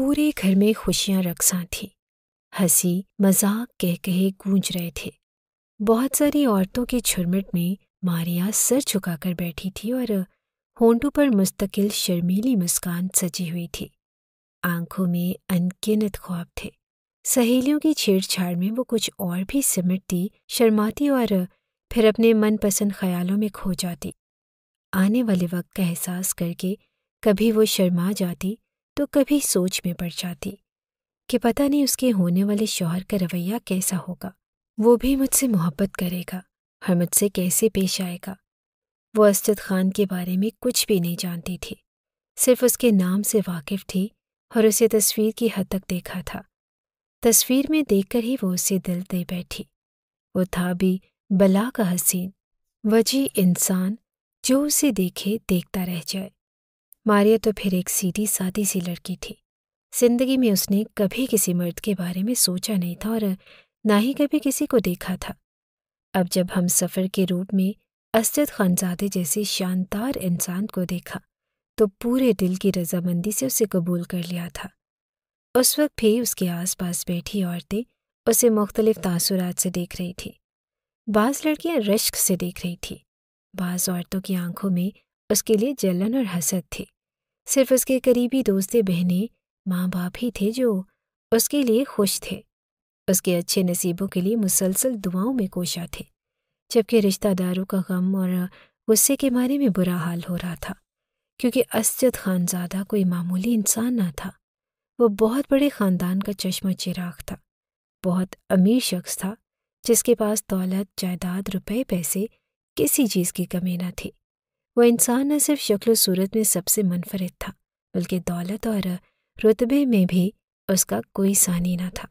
پورے گھر میں خوشیاں رقصاں تھیں، ہنسی مذاق کہے گونج رہے تھے۔ بہت ساری عورتوں کے جھرمٹ میں ماریا سر جھکا کر بیٹھی تھی اور ہونٹوں پر مستقل شرمیلی مسکان سجی ہوئی تھی۔ آنکھوں میں انگنت خواب تھے۔ سہیلیوں کی چھیڑ چھاڑ میں وہ کچھ اور بھی سمٹتی، شرماتی اور پھر اپنے من پسند خیالوں میں کھو جاتی۔ آنے والے وقت کا احساس کر کے کبھی وہ شرما جاتی تو کبھی سوچ میں پڑ جاتی کہ پتہ نہیں اس کے ہونے والے شوہر کا رویہ کیسا ہوگا، وہ بھی مجھ سے محبت کرے گا اور مجھ سے کیسے پیش آئے گا۔ وہ اسجد خان کے بارے میں کچھ بھی نہیں جانتی تھی، صرف اس کے نام سے واقف تھی اور اسے تصویر کی حد تک دیکھا تھا۔ تصویر میں دیکھ کر ہی وہ اسے دل دے بیٹھی۔ وہ تھا بھی بلا کا حسین، وجیح انسان جو اسے دیکھے دیکھتا رہ جائے۔ ماریا تو پھر ایک سیدھی سادی سی لڑکی تھی۔ زندگی میں اس نے کبھی کسی مرد کے بارے میں سوچا نہیں تھا اور نہ ہی کبھی کسی کو دیکھا تھا۔ اب جب ہم سفر کے روپ میں اسجد خانزادے جیسے شاندار انسان کو دیکھا تو پورے دل کی رضامندی سے اسے قبول کر لیا تھا۔ اس وقت بھی اس کے آس پاس بیٹھی عورتیں اسے مختلف تاثرات سے دیکھ رہی تھیں۔ بعض لڑکیاں رشک سے دیکھ رہی تھیں، بعض عورتوں کی آنکھوں میں اس کے لیے جلن اور حسد تھی۔ صرف اس کے قریبی دوست بہنیں، ماں باپ ہی تھے جو اس کے لیے خوش تھے، اس کے اچھے نصیبوں کے لیے مسلسل دعاؤں میں کوشاں تھے، جبکہ رشتہ داروں کا غم اور غصے کے مارے میں برا حال ہو رہا تھا، کیونکہ اسجد خانزادہ کوئی معمولی انسان نہ تھا۔ وہ بہت بڑے خاندان کا چشمہ چراغ تھا، بہت امیر شخص تھا جس کے پاس دولت، جائیداد، روپے پیسے، کسی چیز کی کمی نہ تھی۔ وہ انسان نہ صرف شکل و صورت میں سب سے منفرد تھا، بلکہ دولت اور رتبے میں بھی اس کا کوئی ثانی نہ تھا۔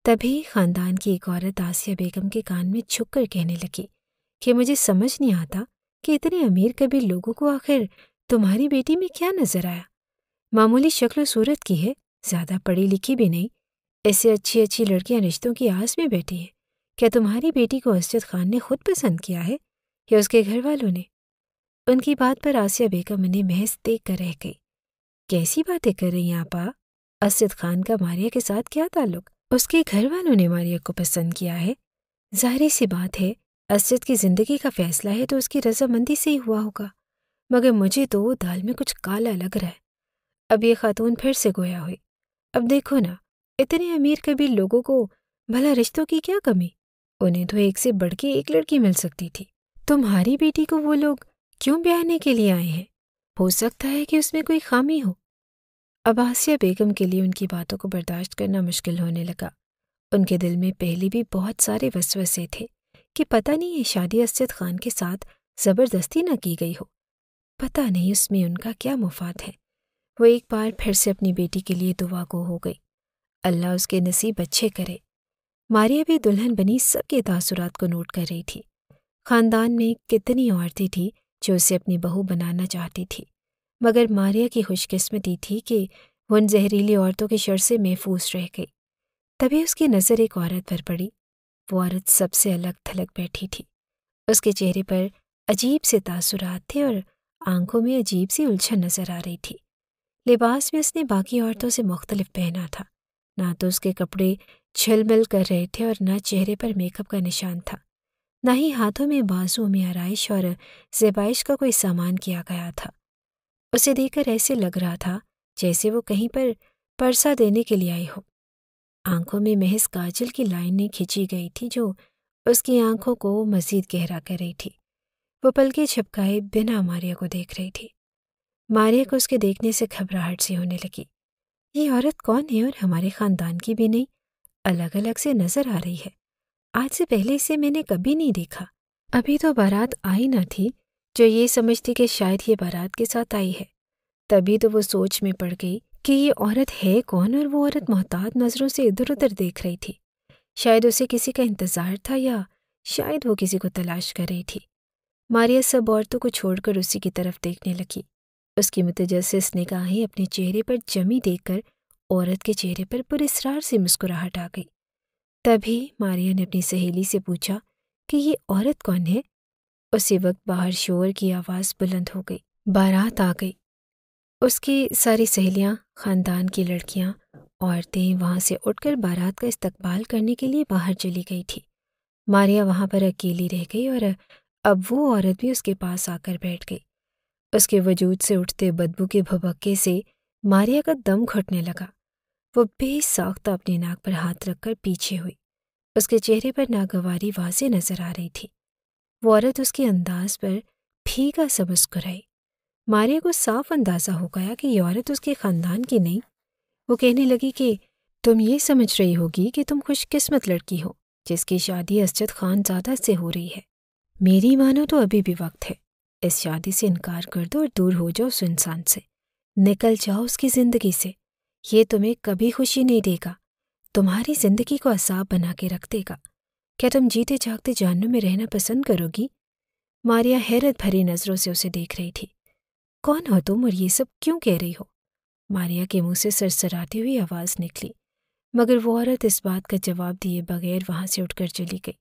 تبھی خاندان کی ایک عورت آسیہ بیگم کے کان میں چھپ کر کہنے لگی کہ مجھے سمجھ نہیں آتا کہ اتنے امیر کبیر لوگوں کو آخر تمہاری بیٹی میں کیا نظر آیا؟ معمولی شکل و صورت کی ہے، زیادہ پڑھی لکھی بھی نہیں، ایسے اچھی اچھی لڑکیاں رشتوں کی آس میں بیٹھی ہیں۔ کیا تمہاری بیٹی کو اسجد خان نے خود پسند کیا ہے یا اس کے گھر والوں نے؟ ان کی بات پر آسیہ بیگم انہیں محض دیکھ کر رہ گئی۔ کیسی باتیں کر رہی ہیں آپا؟ اسجد خان کا ماریا کے ساتھ کیا تعلق؟ اس کے گھر والوں نے ماریا کو پسند کیا ہے؟ ظاہری سی بات ہے، اسجد کی زندگی کا فیصلہ ہے تو اس کی رضامندی سے ہی ہوا ہوگا، مگر مجھے تو دال میں کچھ کالا لگ رہا ہے۔ اب یہ خاتون پھر سے گویا ہوئی، اب دیکھو نا، اتنے امیر کبیر لوگوں کو بھلا رشتوں کی کیا کمی؟ انہیں تو ایک سے بڑھ کے ایک لڑکی مل سکتی تھی۔ تمہاری بیٹی کو وہ لوگ کیوں بیاہنے کے لیے آئے ہیں؟ ہو سکتا ہے کہ اس میں کوئی خامی ہو۔ اب آسیہ بیگم کے لیے ان کی باتوں کو برداشت کرنا مشکل ہونے لگا۔ ان کے دل میں پہلے بھی بہت سارے وسوسے تھے کہ پتہ نہیں یہ شادی اسجد خان کے ساتھ زبردستی نہ کی گئی ہو، پتہ نہیں اس میں ان کا کیا مفاد ہے۔ وہ ایک بار پھر سے اپنی بیٹی کے لیے دعا گو ہو گئی، اللہ اس کے نصیب اچھے کرے۔ ماریا بھی دلہن بنی سب کے تاثرات کو نوٹ کر رہی تھی۔ خاندان میں کتنی عورتیں تھیں جو اسے اپنی بہو بنانا چاہتی تھی، مگر ماریا کی خوش قسمتی تھی کہ وہ ان زہریلی عورتوں کے شر سے محفوظ رہ گئی۔ تبھی اس کی نظر ایک عورت پر پڑی۔ وہ عورت سب سے الگ تھلگ بیٹھی تھی، اس کے چہرے پر عجیب سے تاثرات تھے اور آنکھوں میں عجیب سی الجھن نظر آ رہی تھی۔ لباس میں اس نے باقی عورتوں سے مختلف پہنا تھا، نہ تو اس کے کپڑے چھل مل کر رہے تھے اور نہ چہرے پر میک اپ کا نشان تھا، نہ ہی ہاتھوں میں بازوؤں میں آرائش اور زیبائش کا کوئی سامان کیا گیا تھا۔ اسے دیکھ کر ایسے لگ رہا تھا جیسے وہ کہیں پر پرسہ دینے کے لیے آئی ہو۔ آنکھوں میں محض کاجل کی لائنیں کھینچی گئی تھی جو اس کی آنکھوں کو مزید گہرا کر رہی تھی۔ وہ پلکیں جھپکائے بنا ماریا کو دیکھ رہی تھی۔ ماریا کو اس کے دیکھنے سے گھبراہٹ سی ہونے لگی۔ یہ عورت کون ہے اور ہمارے خاندان کی بھی نہیں، الگ الگ سے نظر آ رہی ہے۔ آج سے پہلے اسے میں نے کبھی نہیں دیکھا۔ ابھی تو بارات آئی نہ تھی جو یہ سمجھتی کہ شاید یہ بارات کے ساتھ آئی ہے۔ تبھی تو وہ سوچ میں پڑ گئی کہ یہ عورت ہے کون، اور وہ عورت محتاط نظروں سے ادھر ادھر دیکھ رہی تھی۔ شاید اسے کسی کا انتظار تھا یا شاید وہ کسی کو تلاش کر رہی تھی۔ ماریا سب عورتوں کو چھوڑ کر اسی کی طرف دیکھنے لگی۔ اس کی متجسس نگاہیں اپنے چہرے پر جمی دیکھ کر عورت کے چہرے پر پراسرار سے مسکراہٹ آ گئی۔ تبھی ماریا نے اپنی سہیلی سے پوچھا کہ یہ عورت کون ہے؟ اسی وقت باہر شور کی آواز بلند ہو گئی، بارات آ گئی۔ اس کی ساری سہیلیاں، خاندان کی لڑکیاں، عورتیں وہاں سے اٹھ کر بارات کا استقبال کرنے کے لیے باہر چلی گئی تھی۔ ماریا وہاں پر اکیلی رہ گئی اور اب وہ عورت بھی اس کے پاس آ کر بیٹھ گئی۔ اس کے وجود سے اٹھتے بدبو کے بھبکے سے ماریا کا دم گھٹنے لگا۔ وہ بے ساختہ اپنی ناک پر ہاتھ رکھ کر پیچھے ہوئی۔ اس کے چہرے پر ناگواری واضح نظر آ رہی تھی۔ وہ عورت اس کے انداز پر پھیکا سا مسکرائی۔ ماریا کو صاف اندازہ ہو گیا کہ یہ عورت اس کے خاندان کی نہیں۔ وہ کہنے لگی کہ تم یہ سمجھ رہی ہوگی کہ تم خوش قسمت لڑکی ہو جس کی شادی اسجد خان زادہ سے ہو رہی ہے۔ میری مانو تو ابھی بھی وقت ہے۔ اس شادی سے انکار کر دو اور دور ہو جاؤ اس انسان سے۔ نکل جاؤ اس کی زندگی سے۔ یہ تمہیں کبھی خوشی نہیں دے گا، تمہاری زندگی کو عذاب بنا کے رکھ دے گا۔ کیا تم جیتے جاگتے جہنم میں رہنا پسند کرو گی؟ ماریا حیرت بھری نظروں سے اسے دیکھ رہی تھی۔ کون ہو تم اور یہ سب کیوں کہہ رہی ہو؟ ماریا کے منہ سے سرسراتی ہوئی آواز نکلی، مگر وہ عورت اس بات کا جواب دیے بغیر وہاں سے اٹھ کر چلی گئی۔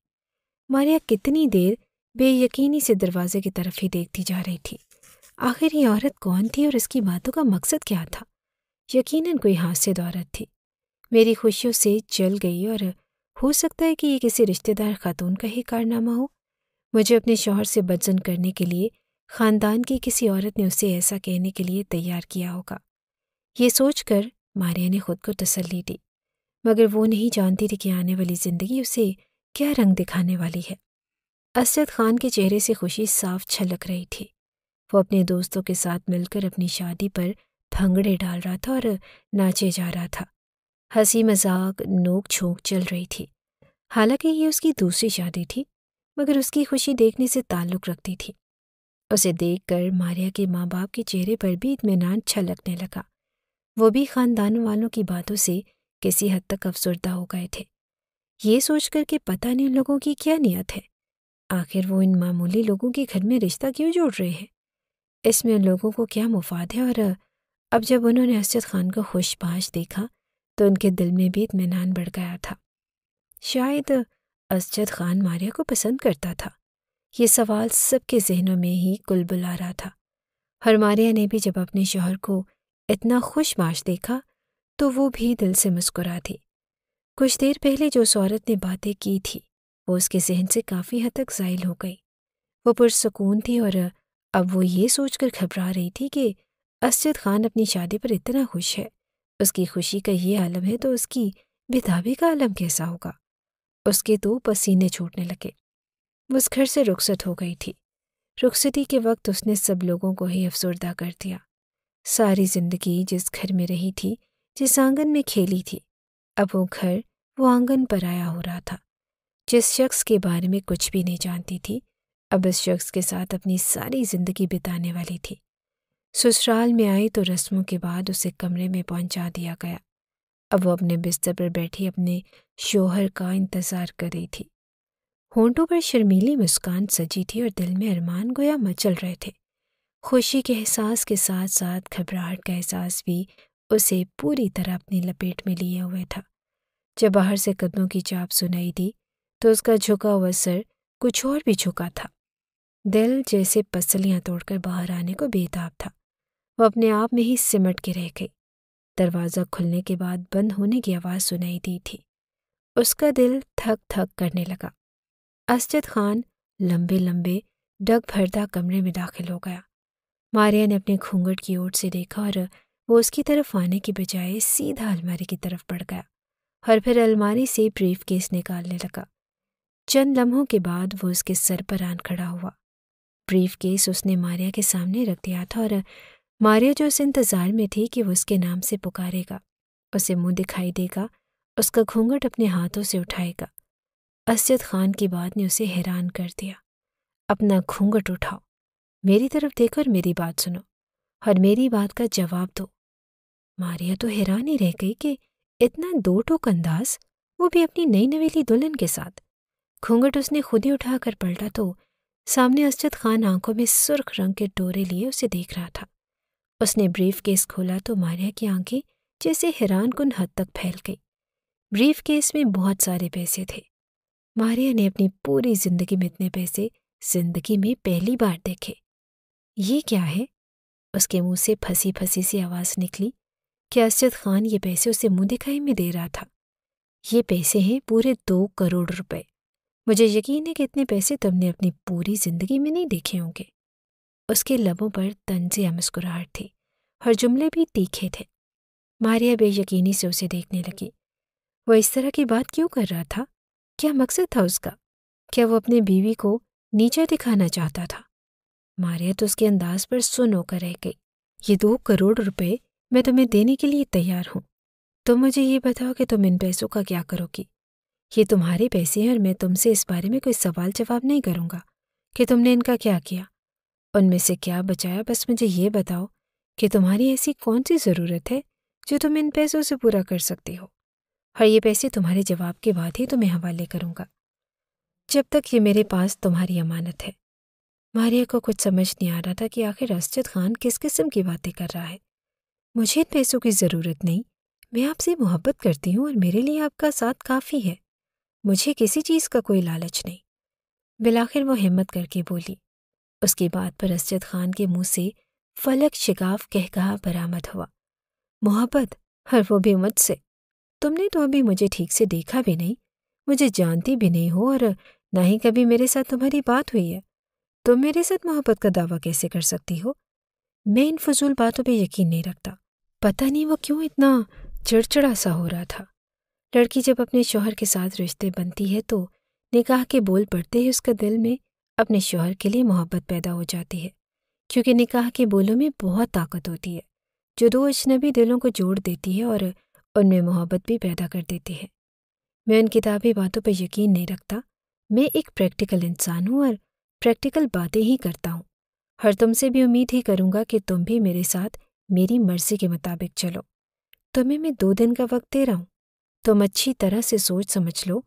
ماریا کتنی دیر بے یقینی سے دروازے کی طرف ہی دیکھتی جا رہی تھی۔ آخر یہ عورت کون تھی اور اس کی باتوں کا مقصد کیا تھا؟ یقیناً کوئی حاسد عورت تھی۔ میری خوشیوں سے چل گئی اور ہو سکتا ہے کہ یہ کسی رشتہ دار خاتون کا ہی کارنامہ ہو۔ مجھے اپنے شوہر سے بدزن کرنے کے لیے خاندان کی کسی عورت نے اسے ایسا کہنے کے لیے تیار کیا ہوگا۔ یہ سوچ کر ماریا نے خود کو تسلی دی، مگر وہ نہیں جانتی تھی کہ آنے والی زندگی اسے کیا رنگ دکھانے والی ہے۔ اسجد خان کے چہرے سے خوشی صاف چھلک رہی تھی۔ وہ اپنے دوستوں کے ساتھ مل کر اپنی شادی پر بھنگڑے ڈال رہا تھا اور ناچے جا رہا تھا۔ ہنسی مذاق نوک جھونک چل رہی تھی۔ حالانکہ یہ اس کی دوسری شادی تھی، مگر اس کی خوشی دیکھنے سے تعلق رکھتی تھی۔ اسے دیکھ کر ماریا کے ماں باپ کے چہرے پر بھی اطمینان چھلکنے لگا۔ وہ بھی خاندان والوں کی باتوں سے کسی حد تک افسردہ ہو گئے تھے، یہ سوچ کر کہ پتہ نہیں ان لوگوں کی کیا نیت ہے۔ آخر وہ ان معمولی لوگوں کے گھر میں رشتہ کیوں جوڑ رہے ہیں؟ اس میں ان لوگوں کو کیا مفاد ہے؟ اور اب جب انہوں نے اسجد خان کو خوش باش دیکھا تو ان کے دل میں بھی اطمینان بڑھ گیا تھا۔ شاید اسجد خان ماریا کو پسند کرتا تھا۔ یہ سوال سب کے ذہنوں میں ہی کل بلا رہا تھا، اور ماریا نے بھی جب اپنے شوہر کو اتنا خوش باش دیکھا تو وہ بھی دل سے مسکرا دی۔ کچھ دیر پہلے جو اس عورت نے باتیں کی تھی وہ اس کے ذہن سے کافی حد تک زائل ہو گئی۔ وہ پرسکون تھی اور اب وہ یہ سوچ کر گھبرا رہی تھی کہ اسجد خان اپنی شادی پر اتنا خوش ہے، اس کی خوشی کا یہ عالم ہے تو اس کی بیتابی کا عالم کیسا ہوگا؟ اس کے تو پسینے چھوٹنے لگے۔ وہ اس گھر سے رخصت ہو گئی تھی۔ رخصتی کے وقت اس نے سب لوگوں کو ہی افسردہ کر دیا۔ ساری زندگی جس گھر میں رہی تھی، جس آنگن میں کھیلی تھی، اب وہ گھر وہ آنگن پر آیا ہو رہا تھا۔ جس شخص کے بارے میں کچھ بھی نہیں جانتی تھی، اب اس شخص کے ساتھ اپنی ساری زندگی بتانے والی تھی۔ سسرال میں آئی تو رسموں کے بعد اسے کمرے میں پہنچا دیا گیا۔ اب وہ اپنے بستر پر بیٹھی اپنے شوہر کا انتظار کر رہی تھی۔ ہونٹوں پر شرمیلی مسکان سجی تھی اور دل میں ارمان گویا مچل رہے تھے۔ خوشی کے احساس کے ساتھ ساتھ گھبراہٹ کا احساس بھی اسے پوری طرح اپنی لپیٹ میں لیے ہوئے تھا۔ جب باہر سے قدموں کی چاپ سنائی دی تو اس کا جھکا ہوا سر کچھ اور بھی جھکا تھا۔ دل جیسے پسلیاں توڑ کر باہر آنے کو بےتاب تھا۔ وہ اپنے آپ میں ہی سمٹ کے رہ گئی۔ دروازہ کھلنے کے بعد بند ہونے کی آواز سنائی دی تھی۔ اس کا دل تھک تھک کرنے لگا۔ اسجد خان لمبے لمبے ڈگ بھردا کمرے میں داخل ہو گیا۔ ماریا نے اپنے گھونگھٹ کی اوٹ سے دیکھا اور وہ اس کی طرف آنے کی بجائے سیدھا الماری کی طرف بڑھ گیا اور پھر الماری سے بریف کیس نکالنے لگا۔ چند لمحوں کے بعد وہ اس کے سر پر آن کھڑا ہوا۔ بریف کیس اس نے ماریا کے سامنے رکھ دیا تھا اور ماریا جو اس انتظار میں تھی کہ وہ اس کے نام سے پکارے گا، اسے منہ دکھائی دے گا، اس کا گھونگھٹ اپنے ہاتھوں سے اٹھائے گا۔ اسجد خان کی بات نے اسے حیران کر دیا۔ اپنا گھونگھٹ اٹھاؤ، میری طرف دیکھو اور میری بات سنو اور میری بات کا جواب دو۔ ماریا تو حیران ہی رہ گئی کہ اتنا دو ٹوک انداز، وہ بھی اپنی نئی نویلی دلہن کے ساتھ۔ گھونگھٹ اس نے خود ہی اٹھا کر پلٹا تو سامنے اسجد خان آنکھوں میں سرخ رنگ کے ڈورے لیے اسے دیکھ رہا تھا۔ اس نے بریف کیس کھولا تو ماریا کی آنکھیں جیسے حیران کن حد تک پھیل گئی۔ بریف کیس میں بہت سارے پیسے تھے۔ ماریا نے اپنی پوری زندگی میں اتنے پیسے زندگی میں پہلی بار دیکھے۔ یہ کیا ہے؟ اس کے منہ سے پھنسی پھنسی سی آواز نکلی کہ اسجد خان یہ پیسے اسے منہ دکھائی میں دے رہا تھا۔ یہ پیسے ہیں پورے 2 کروڑ روپے۔ مجھے یقین ہے کہ اتنے پیسے تم نے اپنی پوری زندگی میں نہیں دیکھے ہوں گے۔ اس کے لبوں پر طنزیہ مسکراہٹ تھی اور جملے بھی تیکھے تھے۔ ماریا بے یقینی سے اسے دیکھنے لگی۔ وہ اس طرح کی بات کیوں کر رہا تھا؟ کیا مقصد تھا اس کا؟ کیا وہ اپنی بیوی کو نیچا دکھانا چاہتا تھا؟ ماریا تو اس کے انداز پر سن ہو کر رہ گئی۔ یہ 2 کروڑ روپے میں تمہیں دینے کے لیے تیار ہوں۔ تم مجھے یہ بتاؤ کہ تم ان پیسوں کا کیا کرو گی؟ یہ تمہارے پیسے ہیں اور میں تم سے اس بارے میں کوئی سوال جواب نہیں کروں گا کہ تم نے ان کا کیا کیا، ان میں سے کیا بچایا۔ بس مجھے یہ بتاؤ کہ تمہاری ایسی کون سی ضرورت ہے جو تم ان پیسوں سے پورا کر سکتی ہو، اور یہ پیسے تمہارے جواب کے بعد ہی تمہیں حوالے کروں گا، جب تک یہ میرے پاس تمہاری امانت ہے۔ ماریا کو کچھ سمجھ نہیں آ رہا تھا کہ آخر اسجد خان کس قسم کی باتیں کر رہا ہے۔ مجھے ان پیسوں کی ضرورت نہیں، میں آپ سے محبت کرتی ہوں اور میرے لیے آپ کا ساتھ کافی ہے، مجھے کسی چیز کا کوئی لالچ نہیں۔ بالآخر وہ ہمت کر کے بولی۔ اس کی بات پر اسجد خان کے منہ سے فلک شگاف کہکہا برآمد ہوا۔ محبت؟ اور وہ بھی مجھ سے؟ تم نے تو ابھی مجھے ٹھیک سے دیکھا بھی نہیں، مجھے جانتی بھی نہیں ہو، اور نہ ہی کبھی میرے ساتھ تمہاری بات ہوئی ہے۔ تم میرے ساتھ محبت کا دعویٰ کیسے کر سکتی ہو؟ میں ان فضول باتوں پہ یقین نہیں رکھتا۔ پتہ نہیں وہ کیوں اتنا چڑچڑا سا ہو رہا تھا۔ لڑکی جب اپنے شوہر کے ساتھ رشتے بنتی ہے تو نکاح کے بول پڑتے ہی اس کا دل میں اپنے شوہر کے لیے محبت پیدا ہو جاتی ہے، کیونکہ نکاح کے بولوں میں بہت طاقت ہوتی ہے جو 2 اجنبی دلوں کو جوڑ دیتی ہے اور ان میں محبت بھی پیدا کر دیتی ہے۔ میں ان کتابی باتوں پہ یقین نہیں رکھتا، میں ایک پریکٹیکل انسان ہوں اور پریکٹیکل باتیں ہی کرتا ہوں، اور تم سے بھی امید ہی کروں گا کہ تم بھی میرے ساتھ میری مرضی کے مطابق چلو۔ تمہیں میں 2 دن کا وقت دے رہا ہوں، تم اچھی طرح سے سوچ سمجھ لو۔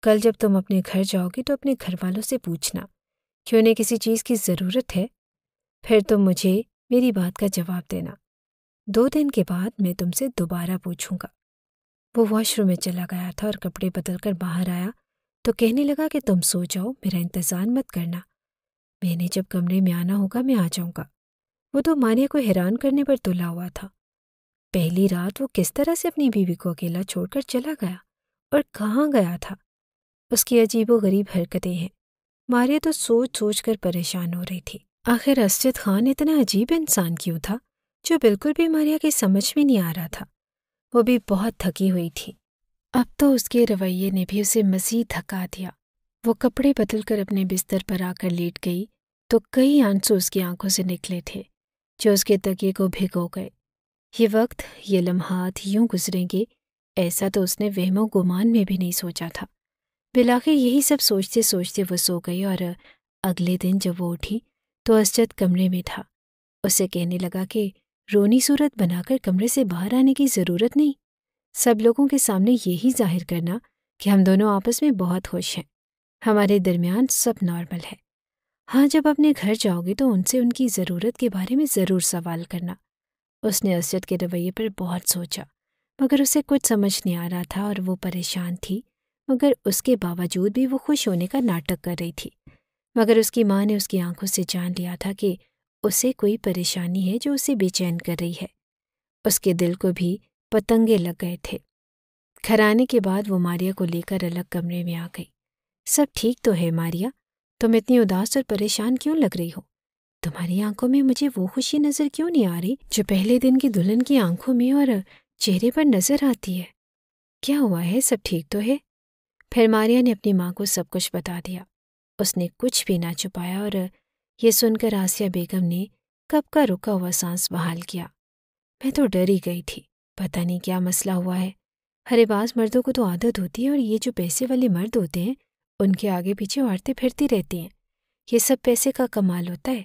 کل جب تم اپنے گھر جاؤ گی تو اپنے گھر والوں سے پوچھنا کہ انہیں کسی چیز کی ضرورت ہے، پھر تم مجھے میری بات کا جواب دینا۔ 2 دن کے بعد میں تم سے دوبارہ پوچھوں گا۔ وہ واش روم میں چلا گیا تھا اور کپڑے بدل کر باہر آیا تو کہنے لگا کہ تم سو جاؤ، میرا انتظار مت کرنا، میں نے جب کمرے میں آنا ہوگا میں آ جاؤں گا۔ وہ تو ماریا کو حیران کرنے پر تلا ہوا تھا۔ پہلی رات وہ کس طرح سے اپنی بیوی کو اکیلا چھوڑ کر چلا گیا اور کہاں گیا تھا؟ اس کی عجیب و غریب حرکتیں ہیں۔ ماریا تو سوچ سوچ کر پریشان ہو رہی تھی۔ آخر اسجد خان اتنا عجیب انسان کیوں تھا جو بالکل بھی ماریا کی سمجھ میں نہیں آ رہا تھا؟ وہ بھی بہت تھکی ہوئی تھی۔ اب تو اس کے رویے نے بھی اسے مزید تھکا دیا۔ وہ کپڑے بدل کر اپنے بستر پر آ کر لیٹ گئی تو کئی آنسو اس کی آنکھوں سے نکلے تھے جو اس کے تکیے کو بھگو گئے۔ یہ وقت، یہ لمحات یوں گزریں گے، ایسا تو اس نے وہم و گمان میں بھی نہیں سوچا تھا۔ بالآخر یہی سب سوچتے سوچتے وہ سو گئی، اور اگلے دن جب وہ اٹھی تو اسجد کمرے میں تھا۔ اسے کہنے لگا کہ رونی صورت بنا کر کمرے سے باہر آنے کی ضرورت نہیں، سب لوگوں کے سامنے یہی ظاہر کرنا کہ ہم دونوں آپس میں بہت خوش ہیں، ہمارے درمیان سب نارمل ہے۔ ہاں، جب اپنے گھر جاؤ گے تو ان سے ان کی ضرورت کے بارے میں ضرور سوال کرنا۔ اس نے اسجد کے رویے پر بہت سوچا، مگر اسے کچھ سمجھ نہیں آ رہا تھا اور وہ پریشان تھی، مگر اس کے باوجود بھی وہ خوش ہونے کا ناٹک کر رہی تھی۔ مگر اس کی ماں نے اس کی آنکھوں سے جان لیا تھا کہ اسے کوئی پریشانی ہے جو اسے بے چین کر رہی ہے۔ اس کے دل کو بھی پتنگے لگ گئے تھے۔ گھر آنے کے بعد وہ ماریا کو لے کر الگ کمرے میں آ گئی۔ سب ٹھیک تو ہے ماریا؟ تم اتنی اداس اور پریشان کیوں لگ رہی ہو؟ تمہاری آنکھوں میں مجھے وہ خوشی نظر کیوں نہیں آ رہی جو پہلے دن کی دلہن کی آنکھوں میں اور چہرے پر نظر آتی ہے؟ کیا ہوا ہے؟ سب ٹھیک تو ہے؟ پھر ماریا نے اپنی ماں کو سب کچھ بتا دیا۔ اس نے کچھ بھی نہ چھپایا، اور یہ سن کر آسیہ بیگم نے کب کا رکا ہوا سانس بحال کیا۔ میں تو ڈر ہی گئی تھی، پتہ نہیں کیا مسئلہ ہوا ہے۔ ہر باز مردوں کو تو عادت ہوتی ہے، اور یہ جو پیسے والے مرد ہوتے ہیں ان کے آگے پیچھے عورتیں پھرتی رہتی ہیں۔ یہ سب پیسے کا کمال ہوتا ہے،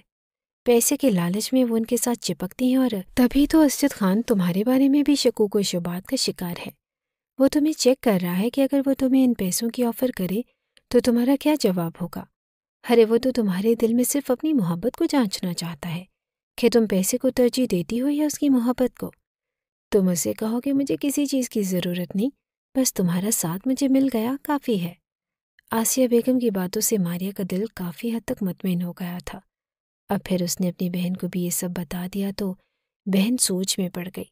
پیسے کے لالچ میں وہ ان کے ساتھ چپکتی ہیں، اور تبھی تو اسجد خان تمہارے بارے میں بھی شکوک و شبہات کا شکار ہے۔ وہ تمہیں چیک کر رہا ہے کہ اگر وہ تمہیں ان پیسوں کی آفر کرے تو تمہارا کیا جواب ہوگا۔ ارے وہ تو تمہارے دل میں صرف اپنی محبت کو جانچنا چاہتا ہے کہ تم پیسے کو ترجیح دیتی ہو یا اس کی محبت کو۔ تم اسے کہو کہ مجھے کسی چیز کی ضرورت نہیں، بس تمہارا ساتھ مجھے مل گیا کافی ہے۔ آسیہ بیگم کی باتوں سے ماریا کا دل کافی حد تک مطمئن ہو گیا تھا۔ اب پھر اس نے اپنی بہن کو بھی یہ سب بتا دیا تو بہن سوچ میں پڑ گئی۔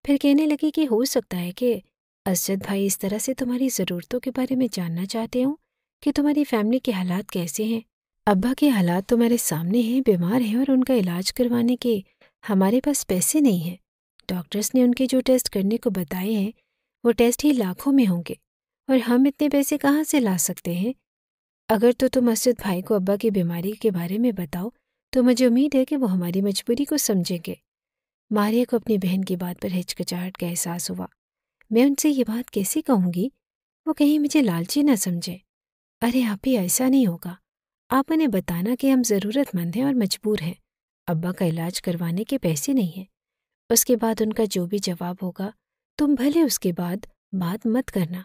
پھر کہنے لگی کہ ہو سکتا ہے کہ اسجد بھائی اس طرح سے تمہاری ضرورتوں کے بارے میں جاننا چاہتے ہوں کہ تمہاری فیملی کے حالات کیسے ہیں۔ ابا کے حالات تمہارے سامنے ہیں، بیمار ہیں، اور ان کا علاج کروانے کے ہمارے پاس پیسے نہیں ہیں۔ ڈاکٹرز نے ان کے جو ٹیسٹ کرنے کو بتائے ہیں وہ ٹیسٹ ہی لاکھوں میں ہوں گے، اور ہم اتنے پیسے کہاں سے لا سکتے ہیں؟ اگر تو تم اسجد بھائی کو ابا کی بیماری کے بارے میں بتاؤ تو مجھے امید ہے کہ وہ ہماری مجبوری کو سمجھیں گے۔ ماریہ کو اپنی بہن کی بات پر ہچکچاہٹ کا احساس ہوا۔ میں ان سے یہ بات کیسے کہوں گی؟ وہ کہیں مجھے لالچی نہ سمجھے۔ ارے آپ ہی، ایسا نہیں ہوگا۔ آپ انہیں بتانا کہ ہم ضرورت مند ہیں اور مجبور ہیں، ابا کا علاج کروانے کے پیسے نہیں ہیں۔ اس کے بعد ان کا جو بھی جواب ہوگا تم بھلے اس کے بعد بات مت کرنا،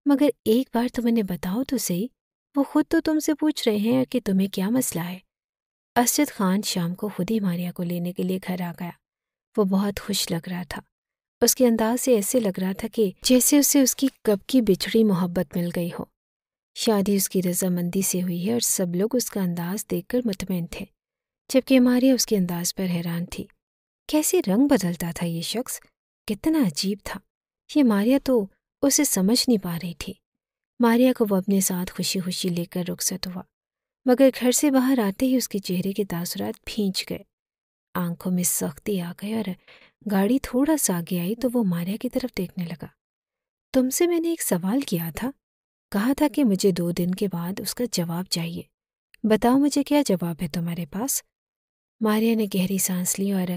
مگر ایک بار تم انہیں بتاؤ تو صحیح، وہ خود تو تم سے پوچھ رہے ہیں کہ تمہیں کیا مسئلہ ہے۔ اسجد خان شام کو خود ہی ماریہ کو لینے کے لیے گھر آ گیا۔ وہ بہت خوش لگ رہا تھا۔ اس کے انداز سے ایسے لگ رہا تھا کہ جیسے اسے اس کی کب کی بچھڑی محبت مل گئی ہو۔ شادی اس کی رضامندی سے ہوئی ہے اور سب لوگ اس کا انداز دیکھ کر مطمئن تھے، جبکہ ماریہ اس کے انداز پر حیران تھی۔ کیسے رنگ بدلتا تھا یہ شخص، کتنا عجیب تھا۔ یہ ماریہ تو اسے سمجھ نہیں پا رہی تھی۔ ماریہ کو وہ اپنے ساتھ خوشی خوشی لے کر رخصت ہوا، مگر گھر سے باہر آتے ہی اس کے چہرے کے تاثرات بھینچ گئے۔ آنکھوں میں سختی آ گئی اور گاڑی تھوڑا سا آگے آئی تو وہ ماریہ کی طرف دیکھنے لگا۔ تم سے میں نے ایک سوال کیا تھا، کہا تھا کہ مجھے 2 دن کے بعد اس کا جواب چاہیے۔ بتاؤ مجھے کیا جواب ہے تمہارے پاس؟ ماریہ نے گہری سانس لی اور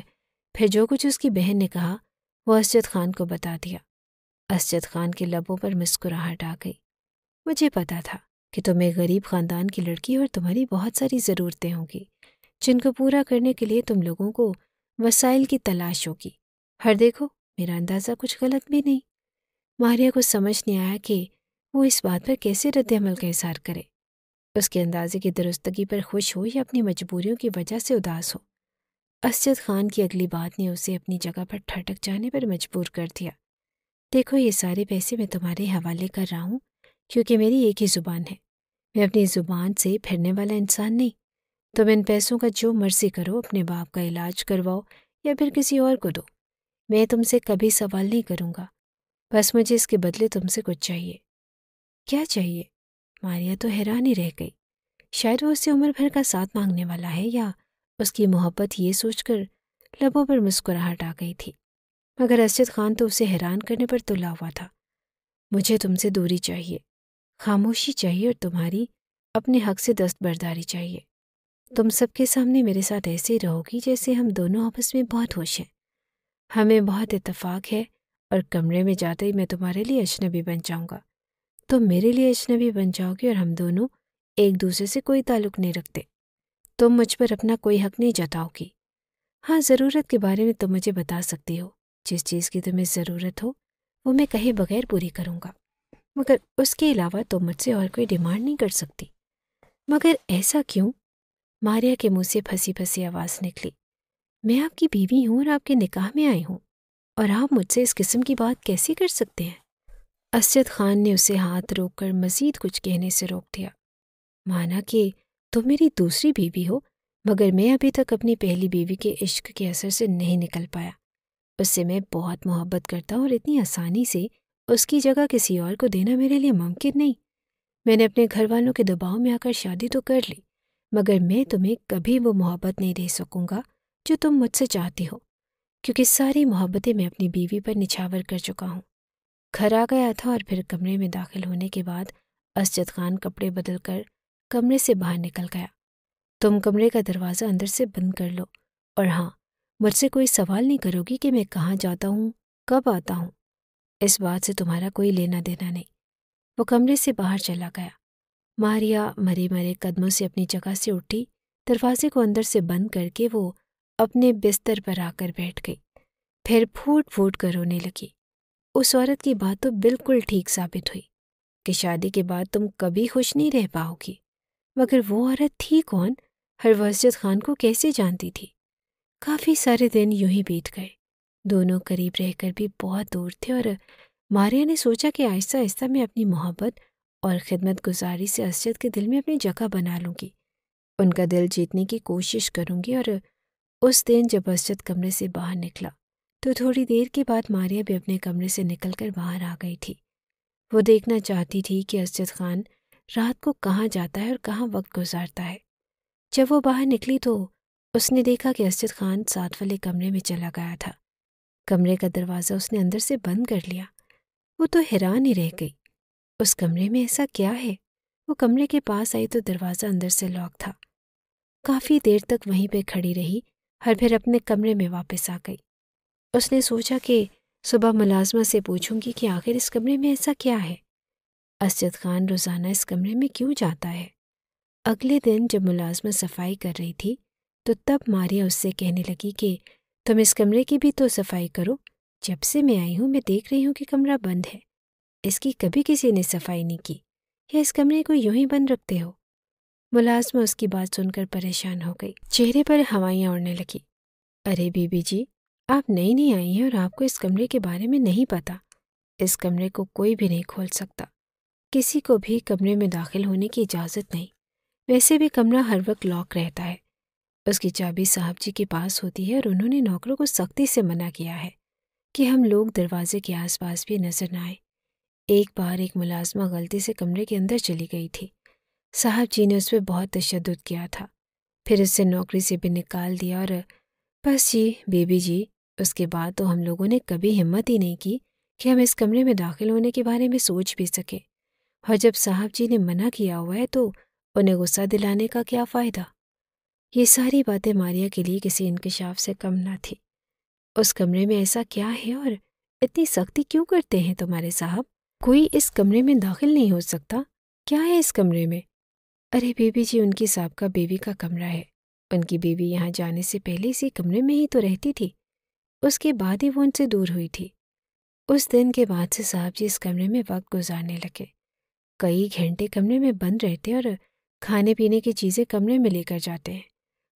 پھر جو کچھ اس کی بہن نے کہا وہ اسجد خان کو بتا دیا۔ اسجد خان کے لبوں پر مسکراہٹ آ گئی۔ مجھے پتا تھا کہ تم ایک غریب خاندان کی لڑکی اور تمہاری بہت ساری ضرورتیں ہوں گی جن کو پورا کرنے کے لیے تم لوگوں کو وسائل کی تلاش ہوگی۔ ہر دیکھو، میرا اندازہ کچھ غلط بھی نہیں۔ ماریہ کو سمجھ نہیں آیا کہ وہ اس بات پر کیسے رد عمل کا اظہار کرے۔ اس کے اندازے کی درستگی پر خوش ہو یا اپنی مجبوریوں کی وجہ سے اداس ہو۔ اسجد خان کی اگلی بات نے اسے اپنی جگہ پر ٹھٹک جانے پر مجبور کر دیا۔ دیکھو، یہ سارے پیسے میں تمہارے حوالے کر رہا ہوں کیونکہ میری ایک ہی زبان ہے۔ میں اپنی زبان سے پھرنے والا انسان نہیں۔ تم ان پیسوں کا جو مرضی کرو، اپنے باپ کا علاج کرواؤ یا پھر کسی اور کو دو، میں تم سے کبھی سوال نہیں کروں گا۔ بس مجھے اس کے بدلے تم سے کچھ چاہیے۔ کیا چاہیے؟ ماریہ تو حیران ہی رہ گئی۔ شاید وہ اسے عمر بھر کا ساتھ مانگنے والا ہے، یا اس کی محبت یہ سوچ کر لبوں پر مسکراہٹ آ گئی تھی، مگر اسجد خان تو اسے حیران کرنے پر تلا ہوا تھا۔ مجھے تم سے دوری چاہیے، خاموشی چاہیے، اور تمہاری اپنے حق سے دستبرداری چاہیے۔ تم سب کے سامنے میرے ساتھ ایسے ہی رہو گی جیسے ہم دونوں آپس میں بہت خوش ہیں، ہمیں بہت اتفاق ہے، اور کمرے میں جاتے ہی میں تمہارے لیے اجنبی بن جاؤں گا، تم میرے لیے اجنبی بن جاؤ گی، اور ہم دونوں ایک دوسرے سے کوئی تعلق نہیں رکھتے۔ تم مجھ پر اپنا کوئی حق نہیں جتاؤ گی۔ ہاں، ضرورت کے بارے میں تم مجھے بتا سکتی ہو، جس چیز کی تمہیں ضرورت ہو وہ میں کہے بغیر پوری کروں گا، مگر اس کے علاوہ تم مجھ سے اور کوئی ڈیمانڈ نہیں کر سکتی۔ مگر ایسا کیوں؟ ماریہ کے منہ سے پھنسی پھنسی آواز نکلی۔ میں آپ کی بیوی ہوں اور آپ کے نکاح میں آئی ہوں، اور آپ مجھ سے اس قسم کی بات کیسی کر سکتے ہیں؟ اسجد خان نے اسے ہاتھ روک کر مزید کچھ کہنے سے روک دیا۔ مانا کہ تم میری دوسری بیوی ہو، مگر میں ابھی تک اپنی پہلی بیوی کے عشق کے اثر سے نہیں نکل پایا۔ اس سے میں بہت محبت کرتا ہوں، اور اتنی آسانی سے اس کی جگہ کسی اور کو دینا میرے لیے ممکن نہیں۔ میں نے اپنے گھر والوں کے دباؤ میں آ کر شادی تو کر لی، مگر میں تمہیں کبھی وہ محبت نہیں دے سکوں گا جو تم مجھ سے چاہتی ہو، کیونکہ ساری محبتیں میں اپنی بیوی پر نچھاور کر چکا ہوں۔ گھر آ گیا تھا، اور پھر کمرے میں داخل ہونے کے بعد اسجد خان کپڑے بدل کر کمرے سے باہر نکل گیا۔ تم کمرے کا دروازہ اندر سے بند کر لو، اور ہاں، مجھ سے کوئی سوال نہیں کرو گی کہ میں کہاں جاتا ہوں، کب آتا ہوں۔ اس بات سے تمہارا کوئی لینا دینا نہیں۔ وہ کمرے سے باہر چلا گیا۔ ماریہ مرے مرے قدموں سے اپنی جگہ سے اٹھی، دروازے کو اندر سے بند کر کے وہ اپنے بستر پر آ کر بیٹھ گئی، پھر پھوٹ پھوٹ کر رونے لگی۔ اس عورت کی بات تو بالکل ٹھیک ثابت ہوئی کہ شادی کے بعد تم کبھی خوش نہیں رہ پاؤ گی، مگر وہ عورت تھی کون؟ وہ اسجد خان کو کیسے جانتی تھی؟ کافی سارے دن یوں ہی بیت گئے، دونوں قریب رہ کر بھی بہت دور تھے، اور ماریہ نے سوچا کہ آہستہ آہستہ میں اپنی محبت اور خدمت گزاری سے اسجد کے دل میں اپنی جگہ بنا لوں گی، ان کا دل جیتنے کی کوشش کروں گی۔ اور اس دن جب اسجد کمرے سے باہر نکلا تو تھوڑی دیر کے بعد ماریہ بھی اپنے کمرے سے نکل کر باہر آ گئی تھی۔ وہ دیکھنا چاہتی تھی کہ اسجد خان رات کو کہاں جاتا ہے اور کہاں وقت گزارتا ہے۔ جب وہ باہر نکلی تو اس نے دیکھا کہ اسجد خان ساتھ والے کمرے میں چلا گیا تھا۔ کمرے کا دروازہ اس نے اندر سے بند کر لیا۔ وہ تو حیران ہی رہ گئی، اس کمرے میں ایسا کیا ہے؟ وہ کمرے کے پاس آئی تو دروازہ اندر سے لاک تھا۔ کافی دیر تک وہیں پہ کھڑی رہی اور پھر اپنے کمرے میں واپس آ گئی۔ اس نے سوچا کہ صبح ملازمہ سے پوچھوں گی کہ آخر اس کمرے میں ایسا کیا ہے؟ اسجد خان روزانہ اس کمرے میں کیوں جاتا ہے؟ اگلے دن جب ملازمہ صفائی کر رہی تھی تو تب ماریہ اس سے کہنے لگی کہ تم اس کمرے کی بھی تو صفائی کرو۔ جب سے میں آئی ہوں میں دیکھ رہی ہوں کہ کمرہ بند ہے، اس کی کبھی کسی نے صفائی نہیں کی، یا اس کمرے کو یوں ہی بند رکھتے ہو؟ ملازمہ اس کی بات سن کر پریشان ہو گئی، چہرے پر ہوائیاں اڑنے لگی۔ ارے بی بی جی، آپ نئی نئی آئی ہیں اور آپ کو اس کمرے کے بارے میں نہیں پتا۔ اس کمرے کو کوئی بھی نہیں کھول سکتا، کسی کو بھی کمرے میں داخل ہونے کی اجازت نہیں۔ ویسے بھی کمرہ ہر وقت لاک رہتا ہے، اس کی چابی صاحب جی کے پاس ہوتی ہے اور انہوں نے نوکروں کو سختی سے منع کیا ہے کہ ہم لوگ دروازے کے آس پاس بھی نظر نہ آئیں۔ ایک بار ایک ملازمہ غلطی سے کمرے کے اندر چلی گئی تھی، صاحب جی نے اس پہ بہت تشدد کیا تھا، پھر اس سے نوکری سے بھی نکال دیا، اور بس جی بی بی جی، اس کے بعد تو ہم لوگوں نے کبھی ہمت ہی نہیں کی کہ ہم اس کمرے میں داخل ہونے کے بارے میں سوچ بھی سکیں، اور جب صاحب جی نے منع کیا ہوا ہے تو انہیں غصہ دلانے کا کیا فائدہ؟ یہ ساری باتیں ماریہ کے لیے کسی انکشاف سے کم نہ تھی۔ اس کمرے میں ایسا کیا ہے اور اتنی سختی کیوں کرتے ہیں تمہارے صاحب؟ کوئی اس کمرے میں داخل نہیں ہو سکتا، کیا ہے اس کمرے میں؟ ارے بی بی جی، ان کی سابقہ بیوی کا کمرہ ہے، ان کی بیوی یہاں جانے سے پہلے اسی کمرے میں ہی تو رہتی تھی، اس کے بعد ہی وہ ان سے دور ہوئی تھی۔ اس دن کے بعد سے صاحب جی اس کمرے میں وقت گزارنے لگے، کئی گھنٹے کمرے میں بند رہتے اور کھانے پینے کی چیزیں کمرے میں لے کر جاتے ہیں،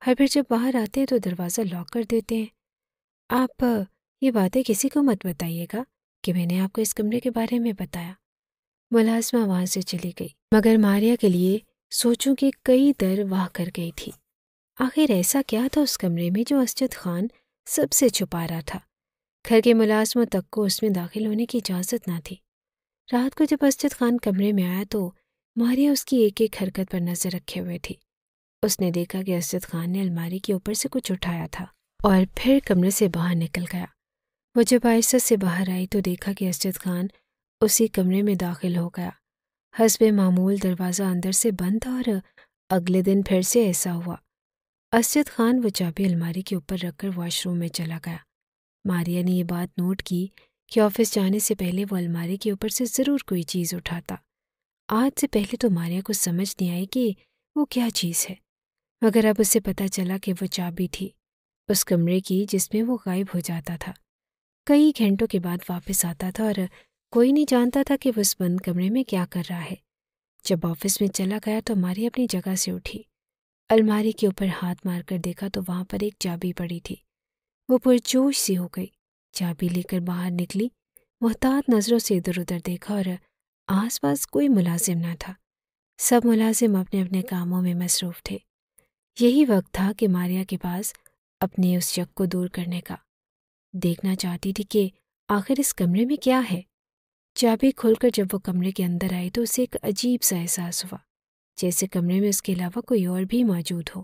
اور پھر جب باہر آتے ہیں تو دروازہ لاک کر دیتے ہیں۔ آپ یہ باتیں کسی کو مت بتائیے گا کہ میں نے آپ کو اس کمرے کے بارے میں بتایا۔ ملازمہ وہاں سے چلی گئی، مگر ماریہ کے لیے سوچوں کہ کئی در واہ کر گئی تھی۔ آخر ایسا کیا تھا اس کمرے میں جو اسجد خان سب سے چھپا رہا تھا؟ گھر کے ملازموں تک کو اس میں داخل ہونے کی اجازت نہ تھی۔ رات کو جب اسجد خان کمرے میں آیا تو ماریہ اس کی ایک ایک حرکت پر نظر رکھے ہوئے تھی۔ اس نے دیکھا کہ اسجد خان نے الماری کے اوپر سے کچھ اٹھایا تھا اور پھر کمرے سے باہر نکل گیا۔ وہ جب آہستہ سے باہر آئی تو دیکھا کہ اسجد خان اسی کمرے میں داخل ہو گیا۔ حسب معمول دروازہ اندر سے بند تھا، اور اگلے دن پھر سے ایسا ہوا۔ اسجد خان وہ چابی الماری کے اوپر رکھ کر واش روم میں چلا گیا۔ ماریہ نے یہ بات نوٹ کی کہ آفس جانے سے پہلے وہ الماری کے اوپر سے ضرور کوئی چیز اٹھاتا۔ آج سے پہلے تو ماریہ کو سمجھ نہیں آئی کہ وہ کیا چیز ہے، مگر اب اسے پتہ چلا کہ وہ چابی تھی اس کمرے کی جس میں وہ غائب ہو جاتا تھا، کئی گھنٹوں کے بعد واپس آتا تھا، اور کوئی نہیں جانتا تھا کہ وہ اس بند کمرے میں کیا کر رہا ہے۔ جب آفس میں چلا گیا تو ماریہ اپنی جگہ سے اٹھی، الماری کے اوپر ہاتھ مار کر دیکھا تو وہاں پر ایک چابی پڑی تھی۔ وہ پرجوش سی ہو گئی، چابی لے کر باہر نکلی، محتاط نظروں سے ادھر ادھر دیکھا، اور آس پاس کوئی ملازم نہ تھا، سب ملازم اپنے اپنے کاموں میں مصروف تھے۔ یہی وقت تھا کہ ماریہ کے پاس اپنے اس شک کو دور کرنے کا، دیکھنا چاہتی تھی کہ آخر اس کمرے میں کیا ہے۔ چابی کھول کر جب وہ کمرے کے اندر آئی تو اسے ایک عجیب سا احساس ہوا، جیسے کمرے میں اس کے علاوہ کوئی اور بھی موجود ہو۔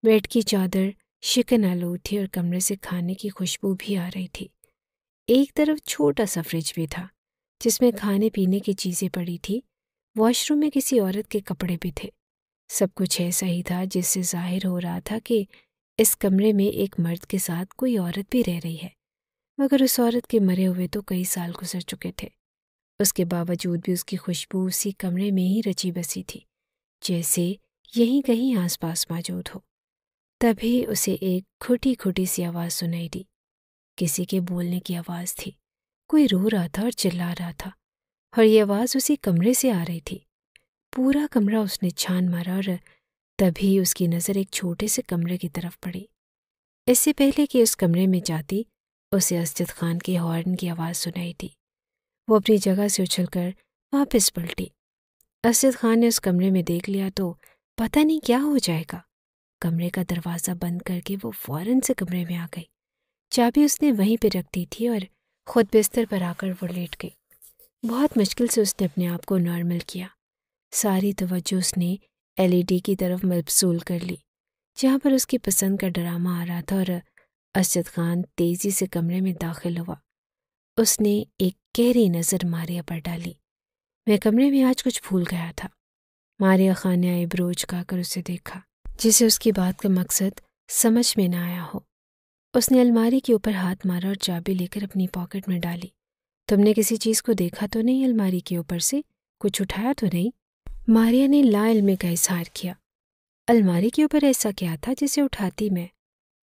بیڈ کی چادر شکن آلود تھی اور کمرے سے کھانے کی خوشبو بھی آ رہی تھی۔ ایک طرف چھوٹا سا فریج بھی تھا جس میں کھانے پینے کی چیزیں پڑی تھی، واش روم میں کسی عورت کے کپڑے بھی تھے۔ سب کچھ ایسا ہی تھا جس سے ظاہر ہو رہا تھا کہ اس کمرے میں ایک مرد کے ساتھ کوئی عورت بھی رہ رہی ہے، مگر اس عورت کے مرے ہوئے تو کئی سال گزر چکے تھے۔ اس کے باوجود بھی اس کی خوشبو اسی کمرے میں ہی رچی بسی تھی، جیسے یہیں کہیں آس پاس موجود ہو۔ تبھی اسے ایک کھوٹی کھوٹی سی آواز سنائی دی، کسی کے بولنے کی آواز تھی، کوئی رو رہا تھا اور چلا رہا تھا، اور یہ آواز اسی کمرے سے آ رہی تھی۔ پورا کمرہ اس نے چھان مارا، اور تبھی اس کی نظر ایک چھوٹے سے کمرے کی طرف پڑی۔ اس سے پہلے کہ اس کمرے میں جاتی اسے اسجد خان کے ہارن کی آواز سنائی دی۔ وہ اپنی جگہ سے اچھل کر واپس پلٹی۔ اسجد خان نے اس کمرے میں دیکھ لیا تو پتہ نہیں کیا ہو جائے گا۔ کمرے کا دروازہ بند کر کے وہ فوراً سے کمرے میں آ گئی۔ چابی اس نے وہیں پہ رکھ دی تھی اور خود بستر پر آ کر وہ لیٹ گئی۔ بہت مشکل سے اس نے اپنے آپ کو نارمل کیا۔ ساری توجہ اس نے LED کی طرف مبذول کر لی جہاں پر اس کی پسند کا ڈرامہ آ رہا تھا، اور اسجد خان تیزی سے کمرے میں داخل ہوا۔ اس نے ایک گہری نظر ماریہ پر ڈالی۔ میں کمرے میں آج کچھ بھول گیا تھا۔ ماریہ خان نے آئیبرو جھکا کر اسے دیکھا، جسے اس کی بات کا مقصد سمجھ میں نہ آیا ہو۔ اس نے الماری کے اوپر ہاتھ مارا اور چابی لے کر اپنی پاکٹ میں ڈالی۔ تم نے کسی چیز کو دیکھا تو نہیں؟ الماری کے اوپر سے کچھ اٹھایا تو نہیں؟ ماریہ نے لا علمی کا اظہار کیا۔ الماری کے اوپر ایسا کیا تھا جسے اٹھاتی میں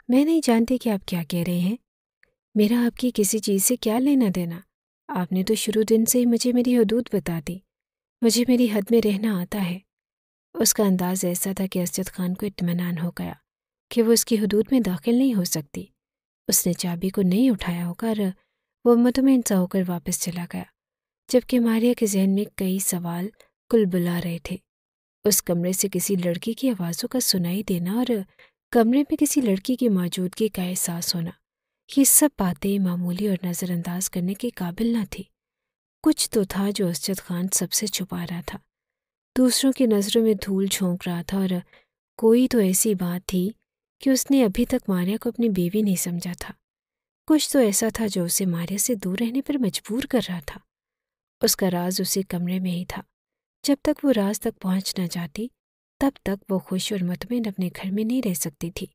نہیں جانتی کہ آپ کیا کہہ رہے ہیں۔ میرا آپ کی کسی چیز سے کیا لینا دینا؟ آپ نے تو شروع دن سے ہی مجھے میری حدود بتا دی۔ مجھے میری حد میں رہنا آتا ہے۔ اس کا انداز ایسا تھا کہ اسجد خان کو اطمینان ہو گیا کہ وہ اس کی حدود میں داخل نہیں ہو سکتی۔ اس نے چابی کو نہیں اٹھایا ہوگا اور وہ مطمئن سا ہو کر واپس چلا گیا، جبکہ ماریہ کے ذہن میں کئی سوال کل بلا رہے تھے۔ اس کمرے سے کسی لڑکی کی آوازوں کا سنائی دینا اور کمرے میں کسی لڑکی کی موجودگی کا احساس ہونا، یہ سب باتیں معمولی اور نظر انداز کرنے کے قابل نہ تھی۔ کچھ تو تھا جو اسجد خان سب سے چھپا رہا تھا، دوسروں کی نظروں میں دھول جھونک رہا تھا، اور کوئی تو ایسی بات تھی کہ اس نے ابھی تک ماریہ کو اپنی بیوی نہیں سمجھا تھا۔ کچھ تو ایسا تھا جو اسے ماریہ سے دور رہنے پر مجبور کر رہا تھا۔ اس کا راز اسی کمرے میں ہی تھا۔ جب تک وہ راز تک پہنچ نہ جاتی تب تک وہ خوش اور مطمئن اپنے گھر میں نہیں رہ سکتی تھی۔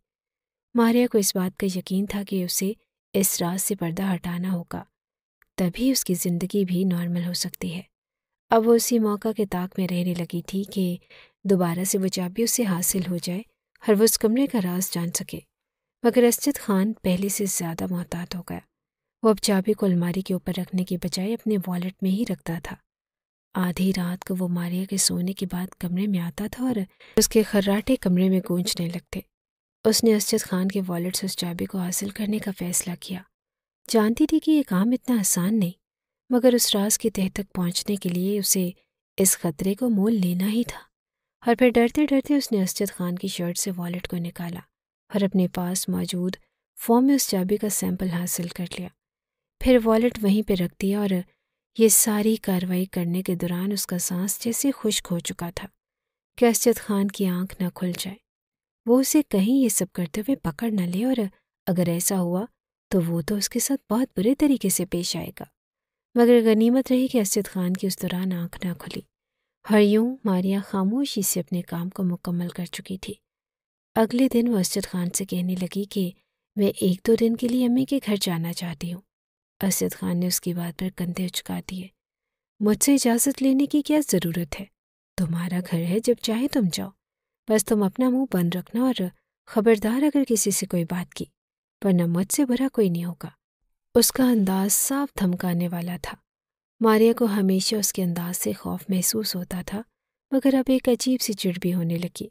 ماریہ کو اس بات کا یقین تھا کہ اسے اس راز سے پردہ ہٹانا ہوگا، تبھی اس کی زندگی بھی نارمل ہو سکتی ہے۔ اب وہ اسی موقع کے طاق میں رہنے لگی تھی کہ دوبارہ سے وہ چابی اسے حاصل ہو جائے اور وہ اس کمرے کا راز جان سکے۔ مگر اسجد خان پہلے سے زیادہ محتاط ہو گیا۔ وہ اب چابی کو الماری کے اوپر رکھنے کی بجائے اپنے والیٹ میں ہی رکھتا تھا۔ آدھی رات کو وہ ماریہ کے سونے کے بعد کمرے میں آتا تھا اور اس کے خراٹے کمرے میں گونجنے لگتے۔ اس نے اسجد خان کے والیٹ سے اس چابی کو حاصل کرنے کا فیصلہ کیا۔ جانتی تھی کہ یہ کام اتنا آسان نہیں، مگر اس راز کی تہہ تک پہنچنے کے لیے اسے اس خطرے کو مول لینا ہی تھا۔ اور پھر ڈرتے ڈرتے اس نے اسجد خان کی شرٹ سے والیٹ کو نکالا اور اپنے پاس موجود فارم میں اس چابی کا سیمپل حاصل کر لیا۔ پھر والیٹ وہیں پہ رکھ دیا، اور یہ ساری کارروائی کرنے کے دوران اس کا سانس جیسے خشک ہو چکا تھا کہ اسجد خان کی آنکھ نہ کھل جائے، وہ اسے کہیں یہ سب کرتے ہوئے پکڑ نہ لے، اور اگر ایسا ہوا تو وہ تو اس کے ساتھ بہت برے طریقے سے پیش آئے گا۔ مگر غنیمت رہی کہ اسجد خان کی اس دوران آنکھ نہ کھلی، اور یوں ماریہ خاموشی سے اپنے کام کو مکمل کر چکی تھی۔ اگلے دن وہ اسجد خان سے کہنے لگی کہ میں 1-2 دن کے لیے امی کے گھر جانا چاہتی ہوں۔ اسجد خان نے اس کی بات پر کندھے اچکا دیے۔ مجھ سے اجازت لینے کی کیا ضرورت ہے؟ تمہارا گھر ہے، جب چاہے تم جاؤ، بس تم اپنا منہ بند رکھنا، اور خبردار اگر کسی سے کوئی بات کی، ورنہ مجھ سے برا کوئی نہیں ہوگا۔ اس کا انداز صاف دھمکانے والا تھا۔ ماریہ کو ہمیشہ اس کے انداز سے خوف محسوس ہوتا تھا، مگر اب ایک عجیب سی چڑ بھی ہونے لگی۔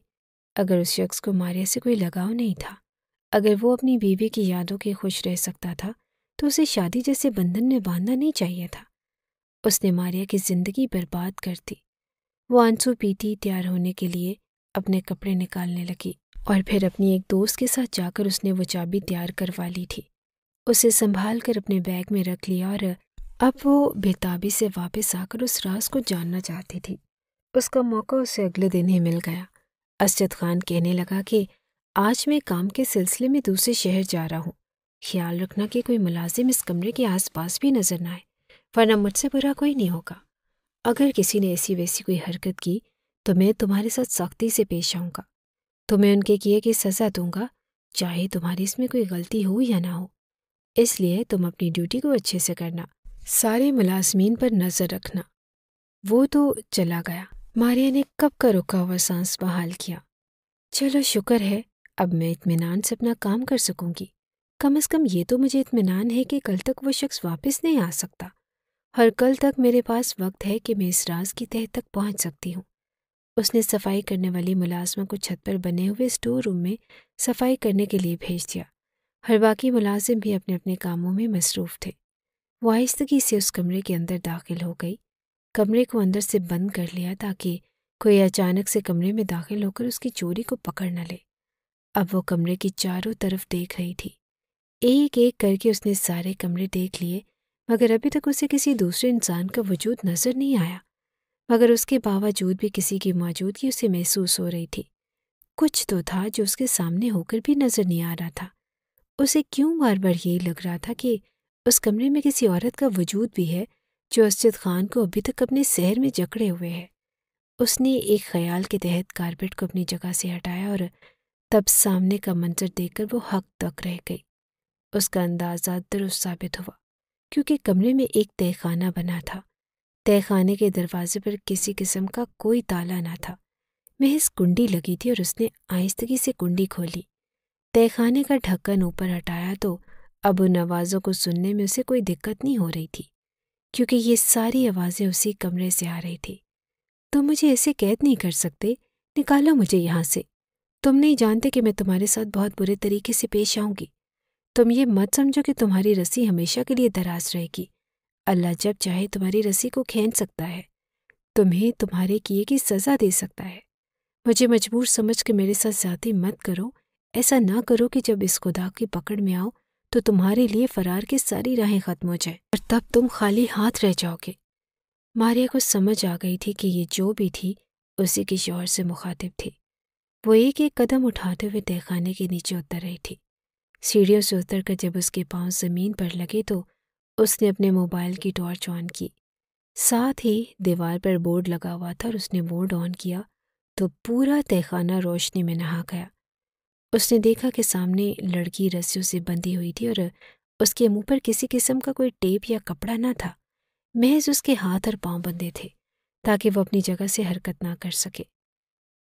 اگر اس شخص کو ماریہ سے کوئی لگاؤ نہیں تھا، اگر وہ اپنی بیوی کی یادوں کے خوش رہ سکتا تھا، تو اسے شادی جیسے بندھن میں باندھنا نہیں چاہیے تھا۔ اس نے ماریہ کی زندگی برباد کر دی۔ وہ آنسو پیٹی تیار ہونے کے لیے اپنے کپڑے نکالنے لگی، اور پھر اپنی ایک دوست کے ساتھ جا کر اس نے وہ چابی تیار کروا لی تھی۔ اسے سنبھال کر اپنے بیگ میں رکھ لیا، اور اب وہ بےتابی سے واپس آ کر اس راز کو جاننا چاہتی تھی۔ اس کا موقع اسے اگلے دن ہی مل گیا۔ اسجد خان کہنے لگا کہ آج میں کام کے سلسلے میں دوسرے شہر جا رہا ہوں، خیال رکھنا کہ کوئی ملازم اس کمرے کے آس پاس بھی نظر نہ آئے، ورنہ مجھ سے برا کوئی نہیں ہوگا۔ اگر کسی نے ایسی ویسی کوئی حرکت کی تو میں تمہارے ساتھ سختی سے پیش آؤں گا، تمہیں ان کے کیے کی سزا دوں گا، چاہے تمہاری اس میں کوئی غلطی ہو یا نہ ہو۔ اس لیے تم اپنی ڈیوٹی کو اچھے سے کرنا، سارے ملازمین پر نظر رکھنا۔ وہ تو چلا گیا۔ ماریہ نے کب کا رکا ہوا سانس بحال کیا۔ چلو شکر ہے، اب میں اطمینان سے اپنا کام کر سکوں گی۔ کم از کم یہ تو مجھے اطمینان ہے کہ کل تک وہ شخص واپس نہیں آ سکتا، اور کل تک میرے پاس وقت ہے کہ میں اس راز کی تہہ تک پہنچ سکتی ہوں۔ اس نے صفائی کرنے والی ملازمہ کو چھت پر بنے ہوئے اسٹور روم میں صفائی کرنے کے لیے بھیج دیا، اور باقی ملازم بھی اپنے اپنے کاموں میں مصروف تھے۔ وہ آہستگی سے اس کمرے کے اندر داخل ہو گئی، کمرے کو اندر سے بند کر لیا تاکہ کوئی اچانک سے کمرے میں داخل ہو کر اس کی چوری کو پکڑ نہ لے۔ اب وہ کمرے کی چاروں طرف دیکھ رہی تھی۔ ایک ایک کر کے اس نے سارے کمرے دیکھ لیے، مگر ابھی تک اسے کسی دوسرے انسان کا وجود نظر نہیں آیا، مگر اس کے باوجود بھی کسی کی موجودگی اسے محسوس ہو رہی تھی۔ کچھ تو تھا جو اس کے سامنے ہو کر بھی نظر نہیں آ رہا تھا۔ اسے کیوں بار بار یہی لگ رہا تھا کہ اس کمرے میں کسی عورت کا وجود بھی ہے جو اسجد خان کو ابھی تک اپنے سحر میں جکڑے ہوئے ہے۔ اس نے ایک خیال کے تحت کارپیٹ کو اپنی جگہ سے ہٹایا اور تب سامنے کا منظر دیکھ کر وہ حق تک رہ گئی۔ اس کا اندازہ درست ثابت ہوا، کیونکہ کمرے میں ایک تہہ خانہ بنا تھا۔ تہہ خانے کے دروازے پر کسی قسم کا کوئی تالا نہ تھا، محض کنڈی لگی تھی اور اس نے آہستگی سے کنڈی کھولی۔ تہہ خانے کا ڈھکن اوپر ہٹایا تو اب ان آوازوں کو سننے میں اسے کوئی دقت نہیں ہو رہی تھی، کیونکہ یہ ساری آوازیں اسی کمرے سے آ رہی تھی۔ تم مجھے ایسے قید نہیں کر سکتے، نکالو مجھے یہاں سے۔ تم نہیں جانتے کہ میں تمہارے ساتھ بہت برے طریقے سے پیش آؤں گی۔ تم یہ مت سمجھو کہ تمہاری رسی ہمیشہ کے لیے دراز رہے گی۔ اللہ جب چاہے تمہاری رسی کو کھینچ سکتا ہے، تمہیں تمہارے کیے کی سزا دے سکتا ہے۔ مجھے مجبور سمجھ کے میرے ساتھ زیادتی مت کرو۔ ایسا نہ کرو کہ جب اس خدا کی پکڑ میں آؤ تو تمہارے لیے فرار کی ساری راہیں ختم ہو جائیں اور تب تم خالی ہاتھ رہ جاؤ گے۔ ماریا کو سمجھ آ گئی تھی کہ یہ جو بھی تھی اسی کے شوہر سے مخاطب تھی۔ وہ ایک ایک قدم اٹھاتے ہوئے تہہ خانے کے نیچے اتر رہی تھی۔ سیڑھیوں سے اتر کر جب اس کے پاؤں زمین پر لگے تو اس نے اپنے موبائل کی ٹارچ آن کی۔ ساتھ ہی دیوار پر بورڈ لگا ہوا تھا اور اس نے بورڈ آن کیا تو پورا تہہ خانہ روشنی میں نہا گیا۔ اس نے دیکھا کہ سامنے لڑکی رسیوں سے بندھی ہوئی تھی اور اس کے منہ پر کسی قسم کا کوئی ٹیپ یا کپڑا نہ تھا، محض اس کے ہاتھ اور پاؤں بندھے تھے تاکہ وہ اپنی جگہ سے حرکت نہ کر سکے۔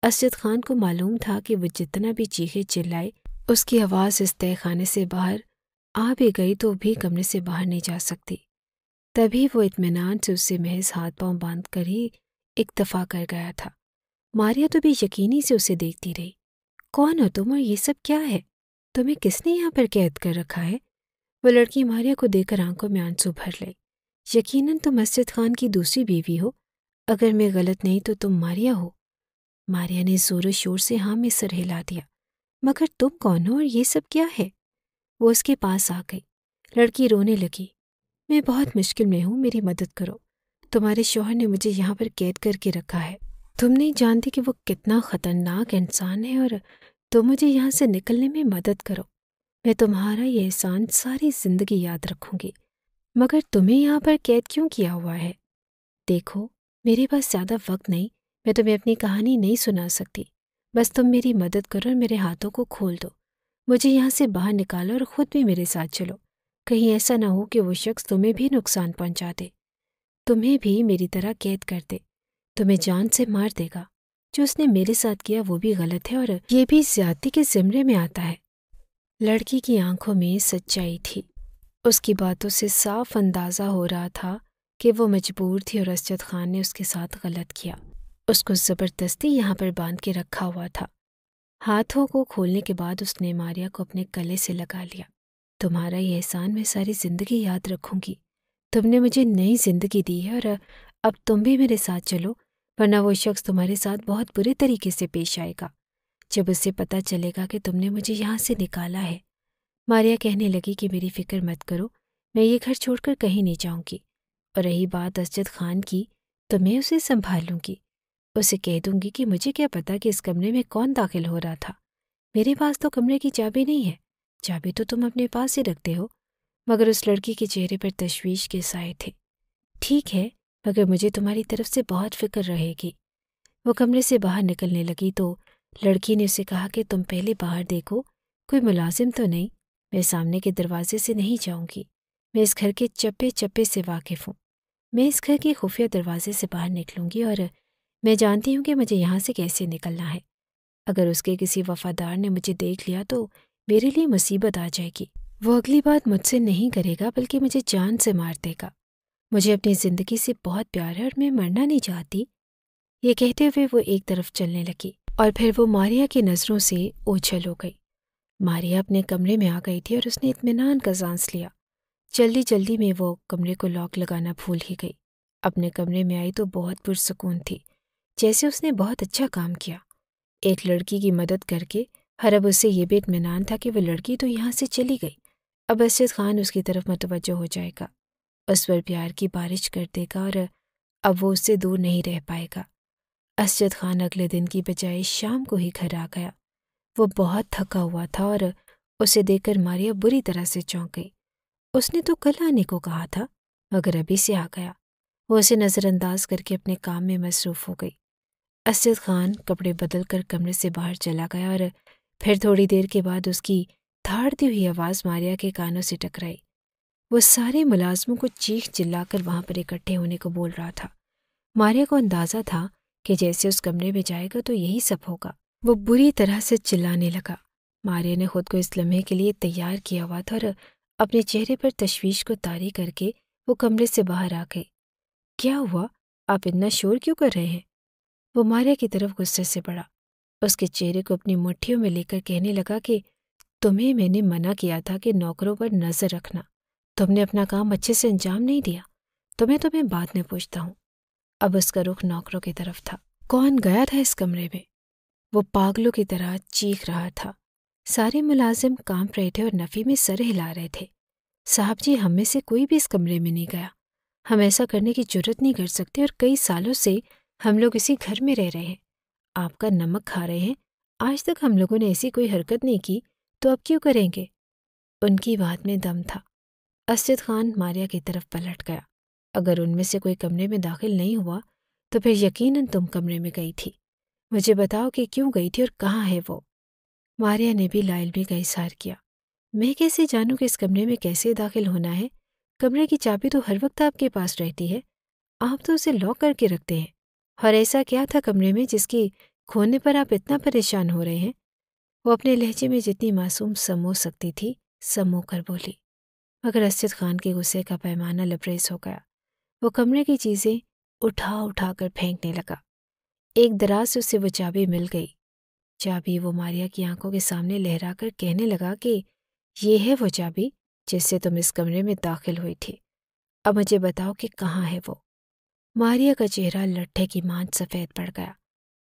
اسجد خان کو معلوم تھا کہ وہ جتنا بھی چیخے چلائے، اس کی آواز اس تہہ خانے سے باہر آ بھی گئی تو بھی کمرے سے باہر نہیں جا سکتی۔ تبھی وہ اطمینان سے اسے محض ہاتھ پاؤں باندھ کر ہی اکتفا کر گیا تھا۔ ماریا تو بھی یقینی سے اسے دیکھتی رہی۔ کون ہو تم اور یہ سب کیا ہے؟ تمہیں کس نے یہاں پر قید کر رکھا ہے؟ وہ لڑکی ماریا کو دیکھ کر آنکھوں میں آنسو بھر لے۔ یقیناً تم اسجد خان کی دوسری بیوی ہو، اگر میں غلط نہیں تو تم ماریا ہو۔ ماریا نے زور و شور سے ہاں میں سر ہلا دیا۔ مگر تم کون ہو اور یہ سب کیا ہے؟ وہ اس کے پاس آ گئی۔ لڑکی رونے لگی۔ میں بہت مشکل میں ہوں، میری مدد کرو۔ تمہارے شوہر نے مجھے یہاں پر قید کر کے رکھا ہے۔ تم نہیں جانتی کہ وہ کتنا خطرناک انسان ہے اور تم مجھے یہاں سے نکلنے میں مدد کرو۔ میں تمہارا یہ احسان ساری زندگی یاد رکھوں گی۔ مگر تمہیں یہاں پر قید کیوں کیا ہوا ہے؟ دیکھو، میرے پاس زیادہ وقت نہیں، میں تمہیں اپنی کہانی نہیں سنا سکتی۔ بس تم میری مدد کرو اور میرے ہاتھوں کو کھول دو۔ مجھے یہاں سے باہر نکالو اور خود بھی میرے ساتھ چلو۔ کہیں ایسا نہ ہو کہ وہ شخص تمہیں بھی نقصان پہنچا دے، تمہیں بھی میری طرح قید کر دے، تمہیں جان سے مار دے گا۔ جو اس نے میرے ساتھ کیا وہ بھی غلط ہے اور یہ بھی زیادتی کے زمرے میں آتا ہے۔ لڑکی کی آنکھوں میں سچائی تھی۔ اس کی باتوں سے صاف اندازہ ہو رہا تھا کہ وہ مجبور تھی اور اسجد خان نے اس کے ساتھ غلط کیا۔ اس کو زبردستی یہاں پر باندھ کے رکھا ہوا تھا۔ ہاتھوں کو کھولنے کے بعد اس نے ماریا کو اپنے گلے سے لگا لیا۔ تمہارا یہ احسان میں ساری زندگی یاد رکھوں گی۔ تم نے مجھے نئی زندگی دی ہے اور اب تم بھی میرے ساتھ چلو، ورنہ وہ شخص تمہارے ساتھ بہت برے طریقے سے پیش آئے گا جب اسے پتہ چلے گا کہ تم نے مجھے یہاں سے نکالا ہے۔ ماریا کہنے لگی کہ میری فکر مت کرو، میں یہ گھر چھوڑ کر کہیں نہیں جاؤں گی، اور رہی بات اسجد خان کی تو میں اسے سنبھال لوں گی۔ اسے کہہ دوں گی کہ مجھے کیا پتا کہ اس کمرے میں کون داخل ہو رہا تھا۔ میرے پاس تو کمرے کی چابی نہیں ہے، چابی تو تم اپنے پاس ہی رکھتے ہو۔ مگر اس لڑکی کے چہرے پر تشویش کے سائے تھے۔ ٹھیک ہے، مگر مجھے تمہاری طرف سے بہت فکر رہے گی۔ وہ کمرے سے باہر نکلنے لگی تو لڑکی نے اسے کہا کہ تم پہلے باہر دیکھو، کوئی ملازم تو نہیں۔ میں سامنے کے دروازے سے نہیں جاؤں گی، میں اس گھر کے چپے چپے سے واقف ہوں۔ میں اس گھر کے خفیہ دروازے سے باہر نکلوں گی اور میں جانتی ہوں کہ مجھے یہاں سے کیسے نکلنا ہے۔ اگر اس کے کسی وفادار نے مجھے دیکھ لیا تو میرے لیے مصیبت آ جائے گی۔ وہ اگلی بات مجھ سے نہیں کرے گا بلکہ مجھے جان سے مار دے گا۔ مجھے اپنی زندگی سے بہت پیار ہے اور میں مرنا نہیں چاہتی۔ یہ کہتے ہوئے وہ ایک طرف چلنے لگی اور پھر وہ ماریا کی نظروں سے اوجھل ہو گئی۔ ماریا اپنے کمرے میں آ گئی تھی اور اس نے اطمینان کا سانس لیا۔ جلدی جلدی میں وہ کمرے کو لاک لگانا بھول ہی گئی۔ اپنے کمرے میں آئی تو بہت پرسکون تھی، جیسے اس نے بہت اچھا کام کیا۔ ایک لڑکی کی مدد کر کے ہر اب اسے یہ بھی اطمینان تھا کہ وہ لڑکی تو یہاں سے چلی گئی، اب اسجد خان اس کی طرف متوجہ ہو جائے گا، اس پر پیار کی بارش کر دے گا اور اب وہ اس سے دور نہیں رہ پائے گا۔ اسجد خان اگلے دن کی بجائے شام کو ہی گھر آ گیا۔ وہ بہت تھکا ہوا تھا اور اسے دیکھ کر ماریا بری طرح سے چونک گئی۔ اس نے تو کل آنے کو کہا تھا مگر ابھی سے آ گیا۔ وہ اسے نظر انداز کر کے اپنے کام میں مصروف ہو گئی۔ اسجد خان کپڑے بدل کر کمرے سے باہر چلا گیا اور پھر تھوڑی دیر کے بعد اس کی دھاڑتی ہوئی آواز ماریا کے کانوں سے ٹکرائی۔ وہ سارے ملازموں کو چیخ چلا کر وہاں پر اکٹھے ہونے کو بول رہا تھا۔ ماریا کو اندازہ تھا کہ جیسے اس کمرے میں جائے گا تو یہی سب ہوگا۔ وہ بری طرح سے چلانے لگا۔ ماریا نے خود کو اس لمحے کے لیے تیار کیا ہوا تھا اور اپنے چہرے پر تشویش کو طاری کر کے وہ کمرے سے باہر آ گئی۔ کیا ہوا؟ آپ اتنا شور کیوں کر رہے ہیں؟ وہ ماریا کی طرف غصے سے بڑھا، اس کے چہرے کو اپنی مٹھیوں میں لے کر کہنے لگا کہ تمہیں میں نے منع کیا تھا کہ نوکروں پر نظر رکھنا، تم نے اپنا کام اچھے سے انجام نہیں دیا، تمہیں بعد میں پوچھتا ہوں۔ اب اس کا رخ نوکروں کی طرف تھا۔ کون گیا تھا اس کمرے میں؟ وہ پاگلوں کی طرح چیخ رہا تھا۔ سارے ملازم کانپ رہے تھے اور نفی میں سر ہلا رہے تھے۔ صاحب جی، ہم میں سے کوئی بھی اس کمرے میں نہیں گیا، ہم ایسا کرنے کی جرت نہیں کر سکتے اور کئی سالوں سے ہم لوگ اسی گھر میں رہ رہے ہیں، آپ کا نمک کھا رہے ہیں، آج تک ہم لوگوں نے ایسی کوئی حرکت نہیں کی تو اب کیوں کریں گے؟ ان کی بات میں دم تھا۔ اسجد خان ماریا کی طرف پلٹ گیا۔ اگر ان میں سے کوئی کمرے میں داخل نہیں ہوا تو پھر یقیناً تم کمرے میں گئی تھی، مجھے بتاؤ کہ کیوں گئی تھی اور کہاں ہے وہ؟ ماریا نے بھی لا علمی کا اظہار کیا۔ میں کیسے جانوں کہ اس کمرے میں کیسے داخل ہونا ہے؟ کمرے کی چابی تو ہر وقت آپ کے پاس رہتی ہے، آپ تو اسے لاک کر کے رکھتے ہیں، اور ایسا کیا تھا کمرے میں جس کی کھونے پر آپ اتنا پریشان ہو رہے ہیں؟ وہ اپنے لہجے میں جتنی معصوم سمو سکتی تھی سمو کر بولی، مگر اسجد خان کے غصے کا پیمانہ لبریز ہو گیا۔ وہ کمرے کی چیزیں اٹھا کر پھینکنے لگا۔ ایک دراز سے اسے وہ چابی مل گئی۔ چابی وہ ماریا کی آنکھوں کے سامنے لہرا کر کہنے لگا کہ یہ ہے وہ چابی جس سے تم اس کمرے میں داخل ہوئی تھی، اب مجھے بتاؤ کہ کہاں ہے وہ؟ ماریا کا چہرہ لٹھے کی مانند سفید پڑ گیا،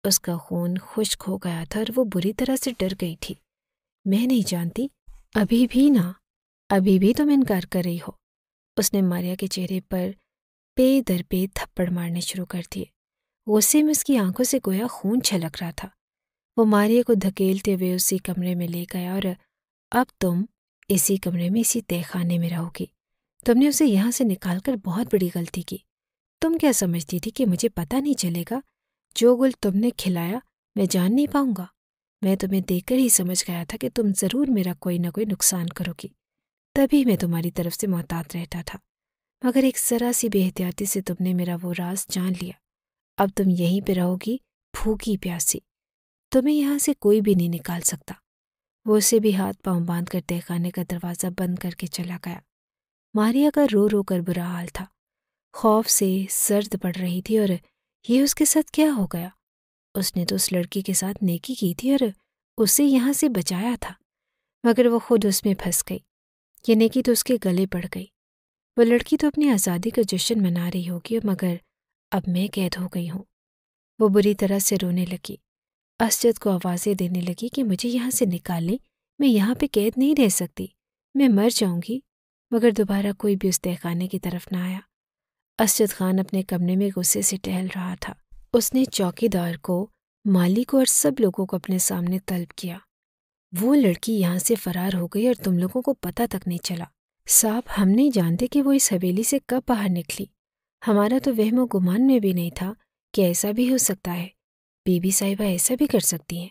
اس کا خون خشک ہو گیا تھا اور وہ بری طرح سے ڈر گئی تھی۔ میں نہیں جانتی، ابھی بھی نہ، ابھی بھی تم انکار کر رہی ہو؟ اس نے ماریا کے چہرے پر پے در پے تھپڑ مارنے شروع کر دیے۔ غصے میں اس کی آنکھوں سے گویا خون چھلک رہا تھا۔ وہ ماریا کو دھکیلتے ہوئے اسی کمرے میں لے گیا اور اب تم اسی کمرے میں اسی تہہ خانے میں رہو گی۔ تم نے اسے یہاں سے نکال کر بہت بڑی غلطی کی۔ تم کیا سمجھتی تھی کہ مجھے پتہ نہیں چلے گا؟ جو گل تم نے کھلایا میں جان نہیں پاؤں گا؟ میں تمہیں دیکھ کر ہی سمجھ گیا تھا کہ تم ضرور میرا کوئی نہ کوئی نقصان کرو گی، تبھی میں تمہاری طرف سے محتاط رہتا تھا، مگر ایک ذرا سی بے احتیاطی سے تم نے میرا وہ راز جان لیا۔ اب تم یہیں پہ رہو گی بھوکی پیاسی، تمہیں یہاں سے کوئی بھی نہیں نکال سکتا۔ وہ اسے بھی ہاتھ پاؤں باندھ کر تہہ خانے کا دروازہ بند کر کے چلا گیا۔ ماریا کا رو رو کر برا حال تھا، خوف سے سرد پڑ رہی تھی، اور یہ اس کے ساتھ کیا ہو گیا؟ اس نے تو اس لڑکی کے ساتھ نیکی کی تھی اور اسے یہاں سے بچایا تھا، مگر وہ خود اس میں پھنس گئی۔ یہ نیکی تو اس کے گلے پڑ گئی۔ وہ لڑکی تو اپنی آزادی کا جشن منا رہی ہوگی، مگر اب میں قید ہو گئی ہوں۔ وہ بری طرح سے رونے لگی، اسجد کو آوازیں دینے لگی کہ مجھے یہاں سے نکال لیں، میں یہاں پہ قید نہیں رہ سکتی، میں مر جاؤں گی، مگر دوبارہ کوئی بھی اس تہہ خانے کی طرف نہ آیا۔ اسجد خان اپنے کمرے میں غصے سے ٹہل رہا تھا۔ اس نے چوکیدار کو، مالی کو اور سب لوگوں کو اپنے سامنے طلب کیا۔ وہ لڑکی یہاں سے فرار ہو گئی اور تم لوگوں کو پتہ تک نہیں چلا۔ صاحب، ہم نہیں جانتے کہ وہ اس حویلی سے کب باہر نکلی، ہمارا تو وہم و گمان میں بھی نہیں تھا کہ ایسا بھی ہو سکتا ہے، بی بی صاحبہ ایسا بھی کر سکتی ہیں،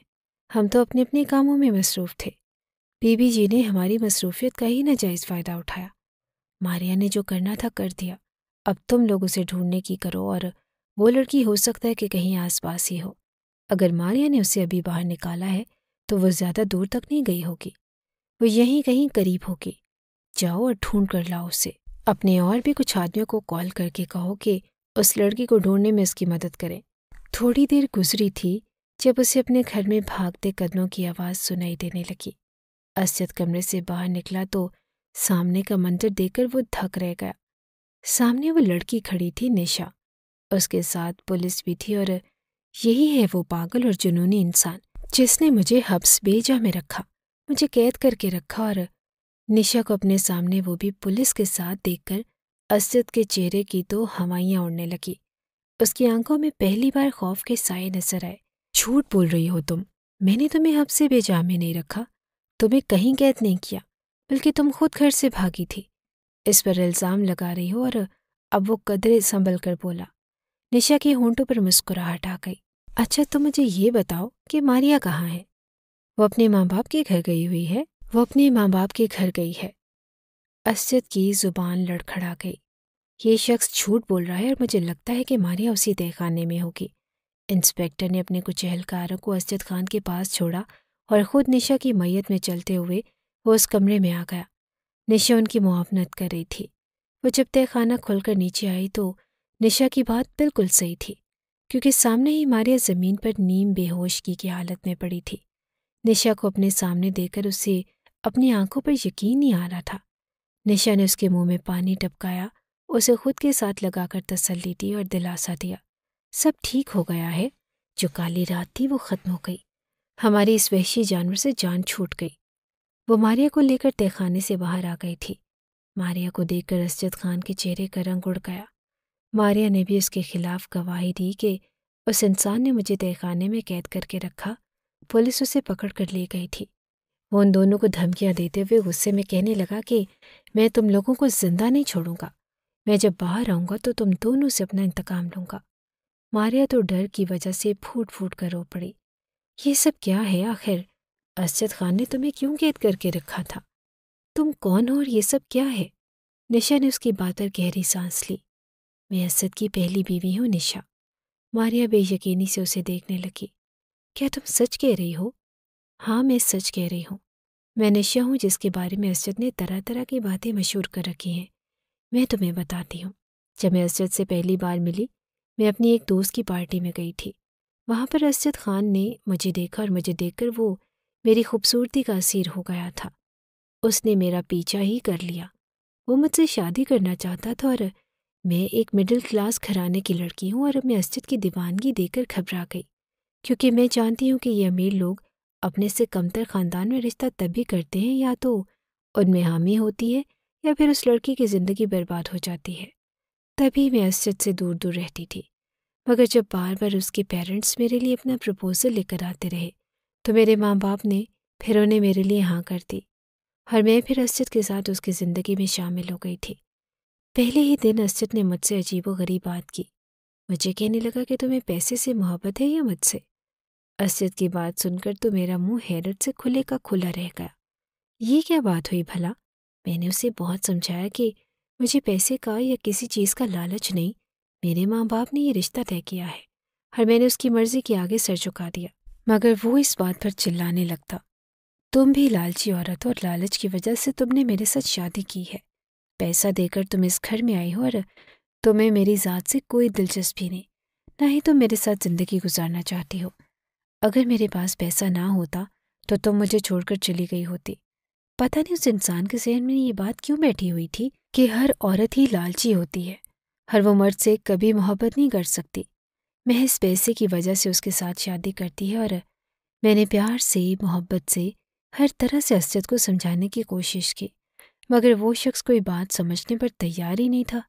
ہم تو اپنے اپنے کاموں میں مصروف تھے، بی بی جی نے ہماری مصروفیت کا ہی ناجائز فائدہ اٹھایا، ماریا نے جو کرنا تھا کر دیا، اب تم لوگ اسے ڈھونڈنے کی کرو، اور وہ لڑکی ہو سکتا ہے کہ کہیں آس پاس ہی ہو، اگر ماریا نے اسے ابھی باہر نکالا ہے تو وہ زیادہ دور تک نہیں گئی ہوگی، وہ یہیں کہیں قریب ہوگی، جاؤ اور ڈھونڈ کر لاؤ اسے۔ اپنے اور بھی کچھ آدمیوں کو کال کر کے کہو کہ اس لڑکی کو ڈھونڈنے میں اس کی مدد کریں۔ تھوڑی دیر گزری تھی جب اسے اپنے گھر میں بھاگتے قدموں کی آواز سنائی دینے لگی۔ اسجد کمرے سے باہر نکلا تو سامنے کا منظر دیکھ کر وہ دھک رہ گیا۔ سامنے وہ لڑکی کھڑی تھی، نشا، اس کے ساتھ پولیس بھی تھی، اور یہی ہے وہ پاگل اور جنونی انسان جس نے مجھے حبس بیجا میں رکھا، مجھے قید کر کے رکھا، اور نشا کو اپنے سامنے وہ بھی پولیس کے ساتھ دیکھ کر اسجد کے چہرے کی تو ہوائیاں اڑنے لگی۔ اس کی آنکھوں میں پہلی بار خوف کے سائے نظر آئے۔ جھوٹ بول رہی ہو تم، میں نے تمہیں حبس بیجا میں نہیں رکھا، تمہیں کہیں قید نہیں کیا، بلکہ تم خود گھر سے بھاگی تھی، اس پر الزام لگا رہی ہو۔ اور اب وہ قدرے سنبھل کر بولا۔ نشا کے ہونٹوں پر مسکراہٹ آ گئی۔ اچھا تم مجھے یہ بتاؤ کہ ماریا کہاں ہے؟ وہ اپنے ماں باپ کے گھر گئی ہوئی ہے؟ وہ اپنے ماں باپ کے گھر گئی ہے۔ اسجد کی زبان لڑکھڑا گئی۔ یہ شخص جھوٹ بول رہا ہے اور مجھے لگتا ہے کہ ماریا اسی تہہ خانے میں ہوگی۔ انسپیکٹر نے اپنے کچھ اہلکاروں کو اسجد خان کے پاس چھوڑا اور خود نشا کی میت میں چلتے ہوئے وہ اس کمرے میں آ گیا۔ نشا ان کی معاونت کر رہی تھی۔ وہ جب تہہ خانہ کھل کر نیچے آئی تو نشا کی بات بالکل صحیح تھی، کیونکہ سامنے ہی ماریا زمین پر نیم بے ہوشگی کی حالت میں پڑی تھی۔ نشا کو اپنے سامنے دیکھ کر اسے اپنی آنکھوں پر یقین نہیں آ رہا تھا۔ نشا نے اس کے منہ میں پانی ٹپکایا، اسے خود کے ساتھ لگا کر تسلی دی اور دلاسا دیا۔ سب ٹھیک ہو گیا ہے، جو کالی رات تھی وہ ختم ہو گئی، ہماری اس وحشی جانور سے جان چھوٹ گئی۔ وہ ماریا کو لے کر تہہ خانے سے باہر آ گئی تھی۔ ماریا کو دیکھ کر اسجد خان کے چہرے کا رنگ اڑ گیا۔ ماریا نے بھی اس کے خلاف گواہی دی کہ اس انسان نے مجھے تہہ خانے میں قید کر کے رکھا، پولیس اسے پکڑ کر لے گئی تھی۔ وہ ان دونوں کو دھمکیاں دیتے ہوئے غصے میں کہنے لگا کہ میں تم لوگوں کو زندہ نہیں چھوڑوں گا، میں جب باہر آؤں گا تو تم دونوں سے اپنا انتقام لوں گا۔ ماریا تو ڈر کی وجہ سے پھوٹ پھوٹ کر رو پڑی۔ یہ سب کیا ہے آخر؟ اسجد خان نے تمہیں کیوں قید کر کے رکھا تھا؟ تم کون ہو اور یہ سب کیا ہے؟ نشا نے اس کی بات پر گہری سانس لی۔ میں اسد کی پہلی بیوی ہوں نشا۔ ماریا بے یقینی سے اسے دیکھنے لگی۔ کیا تم سچ کہہ رہی ہو؟ ہاں میں سچ کہہ رہی ہوں۔ میں نشا ہوں جس کے بارے میں اسجد نے طرح طرح کی باتیں مشہور کر رکھی ہیں۔ میں تمہیں بتاتی ہوں۔ جب میں اسجد سے پہلی بار ملی، میں اپنی ایک دوست کی پارٹی میں گئی تھی۔ وہاں پر اسجد خان نے مجھے دیکھا اور مجھے دیکھ کر وہ میری خوبصورتی کا اسیر ہو گیا تھا۔ اس نے میرا پیچھا ہی کر لیا۔ وہ مجھ سے شادی کرنا چاہتا تھا، اور میں ایک مڈل کلاس گھرانے کی لڑکی ہوں، اور میں اسجد کی دیوانگی دیکھ کر گھبرا گئی، کیونکہ میں جانتی ہوں کہ یہ امیر لوگ اپنے سے کمتر خاندان میں رشتہ تبھی کرتے ہیں یا تو ان میں حامی ہوتی ہے یا پھر اس لڑکی کی زندگی برباد ہو جاتی ہے۔ تبھی میں اسجد سے دور دور رہتی تھی، مگر جب بار بار اس کے پیرنٹس میرے لیے اپنا پرپوزل لے کر آتے رہے تو میرے ماں باپ نے پھر انہیں میرے لیے ہاں کر دی، اور میں پھر اسجد کے ساتھ اس کی زندگی میں شامل ہو گئی تھی۔ پہلے ہی دن اسجد نے مجھ سے عجیب و غریب بات کی۔ مجھے کہنے لگا کہ تمہیں پیسے سے محبت ہے یا مجھ سے؟ اسجد کی بات سن کر تو میرا منہ حیرت سے کھلے کا کھلا رہ گیا۔ یہ کیا بات ہوئی بھلا؟ میں نے اسے بہت سمجھایا کہ مجھے پیسے کا یا کسی چیز کا لالچ نہیں، میرے ماں باپ نے یہ رشتہ طے کیا ہے، اور میں نے اس کی مرضی کے آگے سر جھکا دیا، مگر وہ اس بات پر چلانے لگتا۔ تم بھی لالچی عورت ہو، اور لالچ کی وجہ سے تم نے میرے ساتھ شادی کی ہے۔ پیسہ دے کر تم اس گھر میں آئی ہو، اور تمہیں میری ذات سے کوئی دلچسپی نہیں، نہ ہی تم میرے ساتھ زندگی گزارنا چاہتی ہو۔ اگر میرے پاس پیسہ نہ ہوتا تو تم مجھے چھوڑ کر چلی گئی ہوتی۔ پتہ نہیں اس انسان کے ذہن میں یہ بات کیوں بیٹھی ہوئی تھی کہ ہر عورت ہی لالچی ہوتی ہے، ہر وہ مرد سے کبھی محبت نہیں کر سکتی، محض پیسے کی وجہ سے اس کے ساتھ شادی کرتی ہے۔ اور میں نے پیار سے، محبت سے، ہر طرح سے اسجد کو سمجھانے کی کوشش کی، مگر وہ شخص کوئی بات سمجھنے پر تیار ہی نہیں تھا۔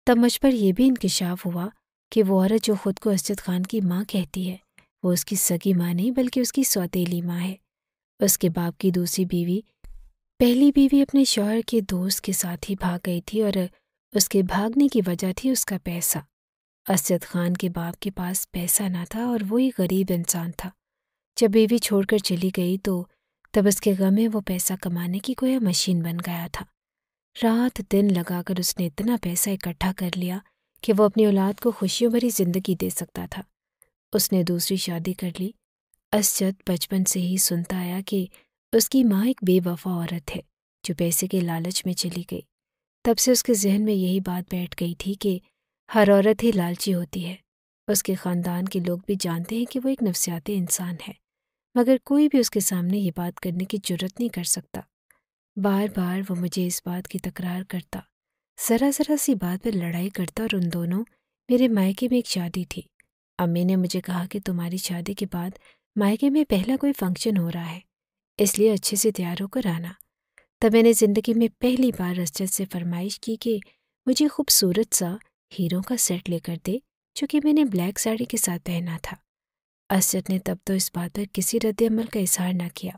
تب مجھ پر یہ بھی انکشاف ہوا کہ وہ عورت جو خود کو اسجد خان کی ماں کہتی ہے، وہ اس کی سگی ماں نہیں بلکہ اس کی سوتیلی ماں ہے۔ اس کے باپ کی دوسری بیوی، پہلی بیوی اپنے شوہر کے دوست کے ساتھ ہی بھاگ گئی تھی، اور اس کے بھاگنے کی وجہ تھی اس کا پیسہ۔ اسجد خان کے باپ کے پاس پیسہ نہ تھا اور وہ ایک غریب انسان تھا۔ جب بیوی چھوڑ کر چلی گئی تو تب اس کے غم میں وہ پیسہ کمانے کی گویا مشین بن گیا تھا۔ رات دن لگا کر اس نے اتنا پیسہ اکٹھا کر لیا کہ وہ اپنی اولاد کو خوشیوں بھری زندگی دے سکتا تھا۔ اس نے دوسری شادی کر لی۔ اسجد بچپن سے ہی سنتا آیا کہ اس کی ماں ایک بے وفا عورت ہے جو پیسے کے لالچ میں چلی گئی۔ تب سے اس کے ذہن میں یہی بات بیٹھ گئی تھی کہ ہر عورت ہی لالچی ہوتی ہے۔ اس کے خاندان کے لوگ بھی جانتے ہیں کہ وہ ایک نفسیاتی انسان ہے، مگر کوئی بھی اس کے سامنے یہ بات کرنے کی جرت نہیں کر سکتا۔ بار بار وہ مجھے اس بات کی تکرار کرتا، ذرا ذرا سی بات پر لڑائی کرتا، اور ان دونوں میرے مائکے میں ایک شادی تھی۔ امی نے مجھے کہا کہ تمہاری شادی کے بعد مائکے میں پہلا کوئی فنکشن ہو رہا ہے، اس لیے اچھے سے تیار ہو کر آنا۔ تب میں نے زندگی میں پہلی بار اسجد سے فرمائش کی کہ مجھے خوبصورت سا ہیروں کا سیٹ لے کر دے، جو کہ میں نے بلیک ساڑی کے ساتھ پہنا تھا۔ اسجد نے تب تو اس بات پر کسی رد عمل کا اظہار نہ کیا،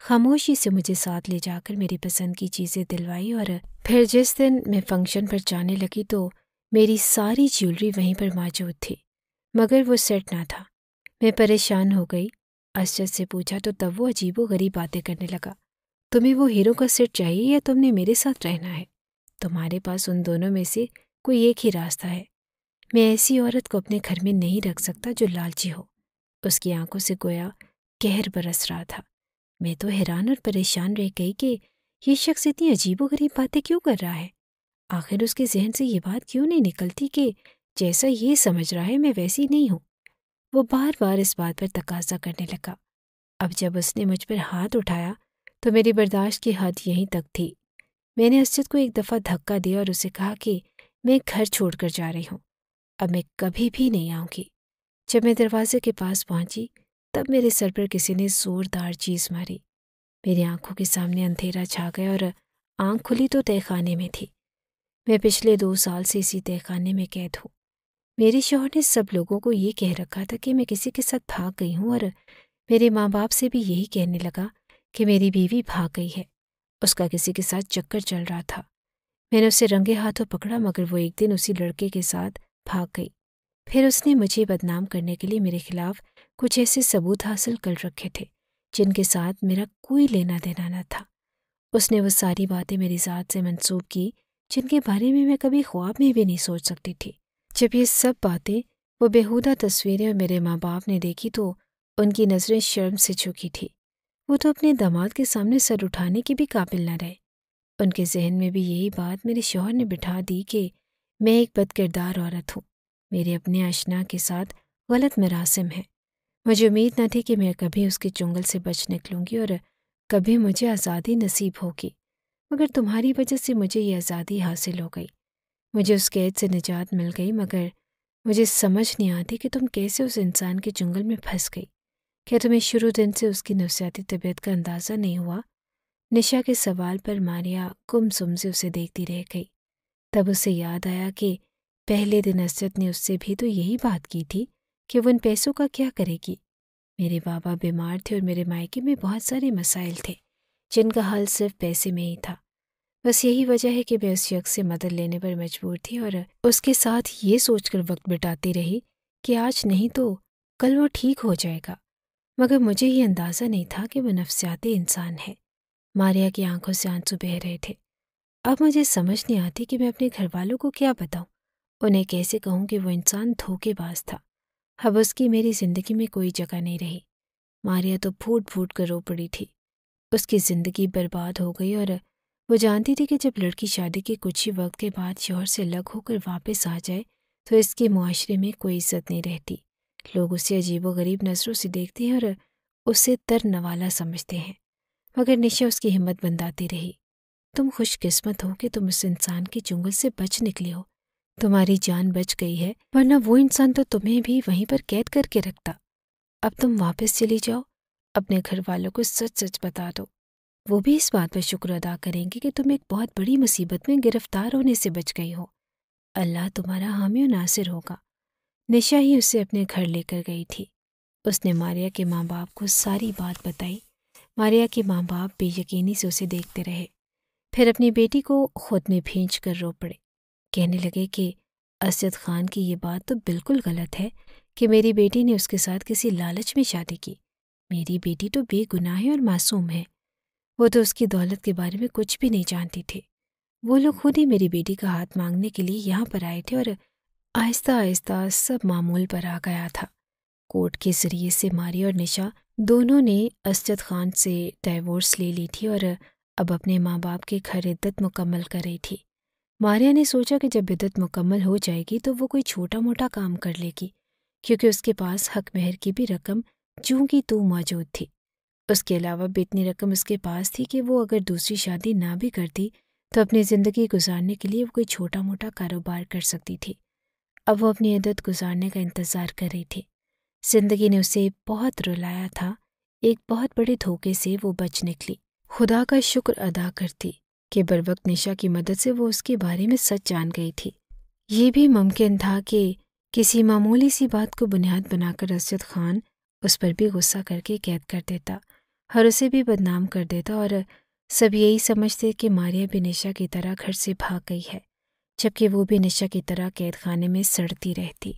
خاموشی سے مجھے ساتھ لے جا کر میری پسند کی چیزیں دلوائی، اور پھر جس دن میں فنکشن پر جانے لگی تو میری ساری جیولری وہیں پر موجود تھی، مگر وہ سیٹ نہ تھا۔ میں پریشان ہو گئی، اسجد سے پوچھا تو تب وہ عجیب و غریب باتیں کرنے لگا۔ تمہیں وہ ہیروں کا سیٹ چاہیے یا تم نے میرے ساتھ رہنا ہے؟ تمہارے پاس ان دونوں میں سے کوئی ایک ہی راستہ ہے۔ میں ایسی عورت کو اپنے گھر میں نہیں رکھ سکتا جو لالچی ہو۔ اس کی آنکھوں سے گویا قہر برس رہا تھا۔ میں تو حیران اور پریشان رہ گئی کہ یہ شخص اتنی عجیب و غریب باتیں کیوں کر رہا ہے؟ آخر اس کے ذہن سے یہ بات کیوں نہیں نکلتی کہ جیسا یہ سمجھ رہا ہے میں ویسی نہیں ہوں؟ وہ بار بار اس بات پر تقاضا کرنے لگا۔ اب جب اس نے مجھ پر ہاتھ اٹھایا تو میری برداشت کی حد یہیں تک تھی۔ میں نے اسجد کو ایک دفعہ دھکا دیا اور اسے کہا کہ میں گھر چھوڑ کر جا رہی ہوں، اب میں کبھی بھی نہیں آؤں گی۔ جب میں دروازے کے پاس پہنچی تب میرے سر پر کسی نے زوردار چیز ماری۔ میری آنکھوں کے سامنے اندھیرا چھا گیا اور آنکھ کھلی تو تہہ خانے میں تھی۔ میں پچھلے 2 سال سے اسی تہہ خانے میں قید ہوں۔ میرے شوہر نے سب لوگوں کو یہ کہہ رکھا تھا کہ میں کسی کے ساتھ بھاگ گئی ہوں، اور میرے ماں باپ سے بھی یہی کہنے لگا کہ میری بیوی بھاگ گئی ہے، اس کا کسی کے ساتھ چکر چل رہا تھا۔ میں نے اسے رنگے ہاتھوں پکڑا، مگر وہ ایک دن اسی لڑکے کے ساتھ بھاگ گئی۔ پھر اس نے مجھے بدنام کرنے کے لیے میرے خلاف کچھ ایسے ثبوت حاصل کر رکھے تھے جن کے ساتھ میرا کوئی لینا دینا نہ تھا۔ اس نے وہ ساری باتیں میری ذات سے منسوب کی جن کے بارے میں کبھی خواب میں بھی نہیں سوچ سکتی تھی۔ جب یہ سب باتیں وہ بیہودہ تصویریں میرے ماں باپ نے دیکھی تو ان کی نظریں شرم سے جھکی تھی۔ وہ تو اپنے داماد کے سامنے سر اٹھانے کی بھی قابل نہ رہے۔ ان کے ذہن میں بھی یہی بات میرے شوہر نے بٹھا دی کہ میں ایک بد کردار عورت ہوں، میرے اپنے آشنا کے ساتھ غلط مراسم ہیں۔ مجھے امید نہ تھی کہ میں کبھی اس کے چنگل سے بچ نکلوں گی اور کبھی مجھے آزادی نصیب ہوگی، مگر تمہاری وجہ سے مجھے یہ آزادی حاصل ہو گئی۔ مجھے اس قید سے نجات مل گئی، مگر مجھے سمجھ نہیں آتی کہ تم کیسے اس انسان کے چنگل میں پھنس گئی۔ کیا تمہیں شروع دن سے اس کی نفسیاتی طبیعت کا اندازہ نہیں ہوا؟ نشا کے سوال پر ماریا گم سم سے اسے دیکھتی رہ گئی۔ تب اسے یاد آیا کہ پہلے دن اسجد نے اس سے بھی تو یہی بات کی تھی کہ وہ ان پیسوں کا کیا کرے گی۔ میرے بابا بیمار تھے اور میرے مائکے میں بہت سارے مسائل تھے جن کا حل صرف پیسے میں ہی تھا۔ بس یہی وجہ ہے کہ میں اس شخص سے مدد لینے پر مجبور تھی اور اس کے ساتھ یہ سوچ کر وقت بتاتی رہی کہ آج نہیں تو کل وہ ٹھیک ہو جائے گا، مگر مجھے یہ اندازہ نہیں تھا کہ وہ نفسیاتی انسان ہے۔ ماریا کی آنکھوں سے آنسو بہہ رہے تھے۔ اب مجھے سمجھ نہیں آتی کہ میں اپنے گھر والوں کو کیا بتاؤں، انہیں کیسے کہوں کہ وہ انسان دھوکے باز تھا۔ اب اس کی میری زندگی میں کوئی جگہ نہیں رہی۔ ماریا تو پھوٹ پھوٹ کر رو پڑی تھی۔ اس کی زندگی برباد ہو گئی اور وہ جانتی تھی کہ جب لڑکی شادی کے کچھ ہی وقت کے بعد شوہر سے الگ ہو کر واپس آ جائے تو اس کے معاشرے میں کوئی عزت نہیں رہتی۔ لوگ اسے عجیب و غریب نظروں سے دیکھتے ہیں اور اسے تر نوالا سمجھتے ہیں، مگر نشا اس کی ہمت بندھاتی رہی۔ تم خوش قسمت ہو کہ تم اس انسان کے چنگل سے بچ نکلے ہو، تمہاری جان بچ گئی ہے، ورنہ وہ انسان تو تمہیں بھی وہیں پر قید کر کے رکھتا۔ اب تم واپس چلی جاؤ، اپنے گھر والوں کو سچ سچ بتا دو، وہ بھی اس بات پر شکر ادا کریں گے کہ تم ایک بہت بڑی مصیبت میں گرفتار ہونے سے بچ گئی ہو۔ اللہ تمہارا حامی و ناصر ہوگا۔ نشا ہی اسے اپنے گھر لے کر گئی تھی۔ اس نے ماریا کے ماں باپ کو ساری بات بتائی۔ ماریا کے ماں باپ بے یقینی سے اسے دیکھتے رہے، پھر اپنی بیٹی کو خود میں بھینچ کر رو پڑے۔ کہنے لگے کہ اسجد خان کی یہ بات تو بالکل غلط ہے کہ میری بیٹی نے اس کے ساتھ کسی لالچ میں شادی کی۔ میری بیٹی تو بے گناہ ہے اور معصوم ہے، وہ تو اس کی دولت کے بارے میں کچھ بھی نہیں جانتی تھی۔ وہ لوگ خود ہی میری بیٹی کا ہاتھ مانگنے کے لیے یہاں پر آئے تھے اور آہستہ آہستہ سب معمول پر آ گیا تھا۔ کورٹ کے ذریعے سے ماریا اور نشا دونوں نے اسجد خان سے ڈائیورس لے لی تھی اور اب اپنے ماں باپ کے گھر عدت مکمل کر رہی تھی۔ ماریا نے سوچا کہ جب عدت مکمل ہو جائے گی تو وہ کوئی چھوٹا موٹا کام کر لے گی، کیونکہ اس کے پاس حق مہر کی بھی رقم جوں کی توں موجود تھی۔ اس کے علاوہ بھی اتنی رقم اس کے پاس تھی کہ وہ اگر دوسری شادی نہ بھی کرتی تو اپنی زندگی گزارنے کے لیے وہ کوئی چھوٹا موٹا کاروبار کر سکتی تھی۔ اب وہ اپنی عدت گزارنے کا انتظار کر رہی تھی۔ زندگی نے اسے بہت رلایا تھا، ایک بہت بڑے دھوکے سے وہ بچ نکلی۔ خدا کا شکر ادا کرتی کہ بروقت نشا کی مدد سے وہ اس کے بارے میں سچ جان گئی تھی۔ یہ بھی ممکن تھا کہ کسی معمولی سی بات کو بنیاد بنا کر اسجد خان اس پر بھی غصہ کر کے قید کر دیتا اور اسے بھی بدنام کر دیتا، اور سب یہی سمجھتے کہ ماریہ بھی نشا کی طرح گھر سے بھاگ گئی ہے، جبکہ وہ بھی نشا کی طرح قید خانے میں سڑتی رہتی۔